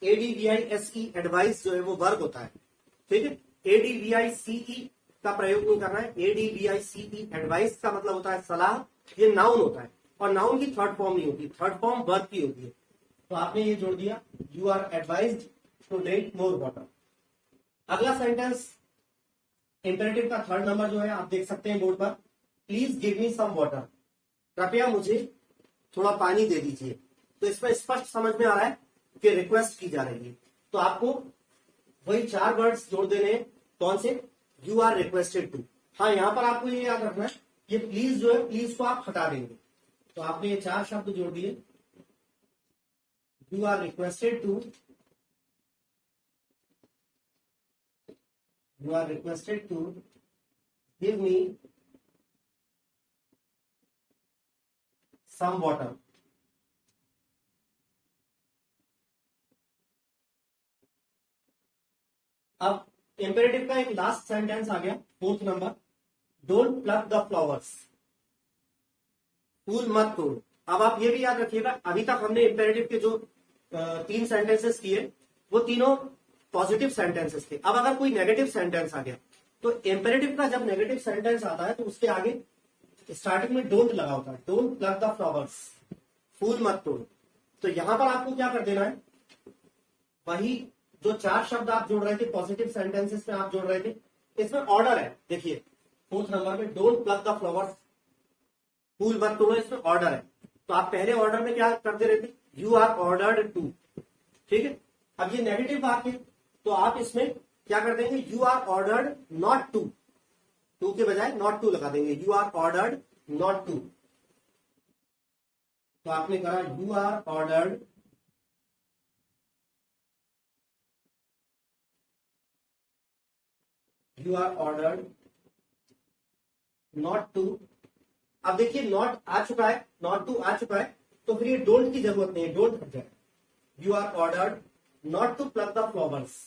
ADVISE एडवाइस जो है वो वर्ब होता है। ठीक है, ADVICE का प्रयोग नहीं करना है। ADVICE एडवाइस का मतलब होता है सलाह, ये नाउन होता है और नाउन की थर्ड फॉर्म नहीं होती, थर्ड फॉर्म वर्ब की होती है। तो आपने ये जोड़ दिया, you are advised to drink more water. अगला सेंटेंस इंपेरेटिव का 3rd नंबर जो है आप देख सकते हैं बोर्ड पर, please give me some water, कृपया मुझे थोड़ा पानी दे दीजिए। तो इसमें स्पष्ट समझ में आ रहा है कि रिक्वेस्ट की जा रही है। तो आपको वही 4 वर्ड्स जोड़ देने हैं, कौन से, यू आर रिक्वेस्टेड टू। हाँ, यहां पर आपको ये याद रखना है, ये प्लीज जो है प्लीज को आप हटा देंगे। तो आपने ये 4 शब्द जोड़ दिए, you are requested to, you are requested to give me some water। अब इंपेरेटिव का एक लास्ट सेंटेंस आ गया 4th number, don't pluck the flowers, फूल मत तोड़। अब आप ये भी याद रखिएगा, अभी तक हमने इंपेरेटिव के जो 3 सेंटेंसेस किए वो तीनों पॉजिटिव सेंटेंसेस थे। अब अगर कोई नेगेटिव सेंटेंस आ गया तो इंपेरेटिव का जब नेगेटिव सेंटेंस आता है तो उसके आगे स्टार्टिंग में डोंट लगा होता है, डोंट प्लग द फ्लावर्स, फूल मत तोड़। तो यहां पर आपको क्या कर देना है, वही जो 4 शब्द आप जोड़ रहे थे पॉजिटिव सेंटेंसेस में आप जोड़ रहे थे, इसमें ऑर्डर है। देखिए 4th नंबर में डोंट प्लग द फ्लावर्स, फूल मत तोड़ो, इसमें ऑर्डर है। तो आप पहले ऑर्डर में क्या करते रहते, यू आर ऑर्डर्ड टू। ठीक है, अब ये नेगेटिव वाक्य तो आप इसमें क्या कर देंगे, you are ordered not to, to के बजाय नॉट टू लगा देंगे, you are ordered not to. तो आपने कहा you are ordered not to. अब देखिए नॉट आ चुका है, नॉट टू आ चुका है, तो फिर ये डोंट की जरूरत नहीं है, डोंट हट जाए। You are ordered not to plug the flowers,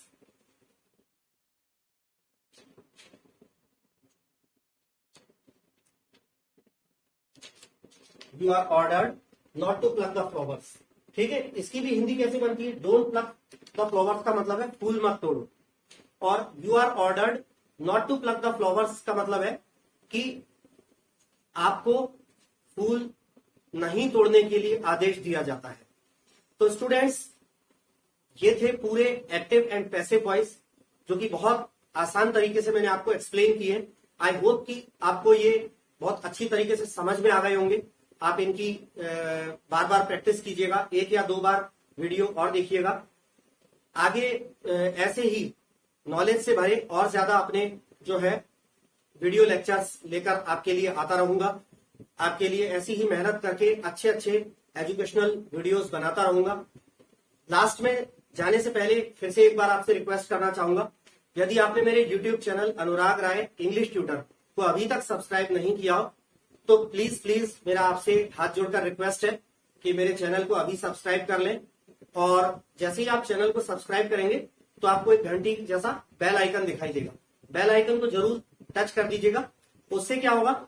you are ordered not to plug the flowers. ठीक है, इसकी भी हिंदी कैसे बनती है, डोंट प्लग द फ्लावर्स का मतलब है फूल मत तोड़ो, और you are ordered not to plug the flowers का मतलब है कि आपको फूल नहीं तोड़ने के लिए आदेश दिया जाता है। तो स्टूडेंट्स, ये थे पूरे एक्टिव एंड पैसिव वॉइस, जो कि बहुत आसान तरीके से मैंने आपको एक्सप्लेन किए। आई होप कि आपको ये बहुत अच्छी तरीके से समझ में आ गए होंगे। आप इनकी बार बार प्रैक्टिस कीजिएगा, 1 या 2 बार वीडियो और देखिएगा। आगे ऐसे ही नॉलेज से भरे और ज्यादा अपने जो है वीडियो लेक्चर्स लेकर आपके लिए आता रहूंगा। आपके लिए ऐसी ही मेहनत करके अच्छे अच्छे एजुकेशनल वीडियोस बनाता रहूंगा। लास्ट में जाने से पहले फिर से एक बार आपसे रिक्वेस्ट करना चाहूंगा, यदि आपने मेरे यूट्यूब चैनल अनुराग राय इंग्लिश ट्यूटर को अभी तक सब्सक्राइब नहीं किया हो तो प्लीज प्लीज मेरा आपसे हाथ जोड़कर रिक्वेस्ट है कि मेरे चैनल को अभी सब्सक्राइब कर लें। और जैसे ही आप चैनल को सब्सक्राइब करेंगे तो आपको एक घंटी जैसा बेल आइकन दिखाई देगा, बेल आइकन को जरूर टच कर दीजिएगा। उससे क्या होगा,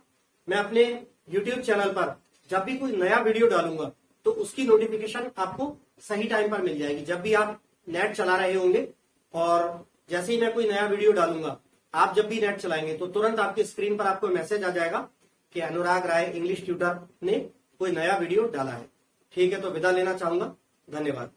मैं अपने यूट्यूब चैनल पर जब भी कोई नया वीडियो डालूंगा तो उसकी नोटिफिकेशन आपको सही टाइम पर मिल जाएगी। जब भी आप नेट चला रहे होंगे और जैसे ही मैं कोई नया वीडियो डालूंगा, आप जब भी नेट चलाएंगे तो तुरंत आपकी स्क्रीन पर आपको मैसेज आ जाएगा कि अनुराग राय इंग्लिश ट्यूटर ने कोई नया वीडियो डाला है। ठीक है, तो विदा लेना चाहूंगा। धन्यवाद।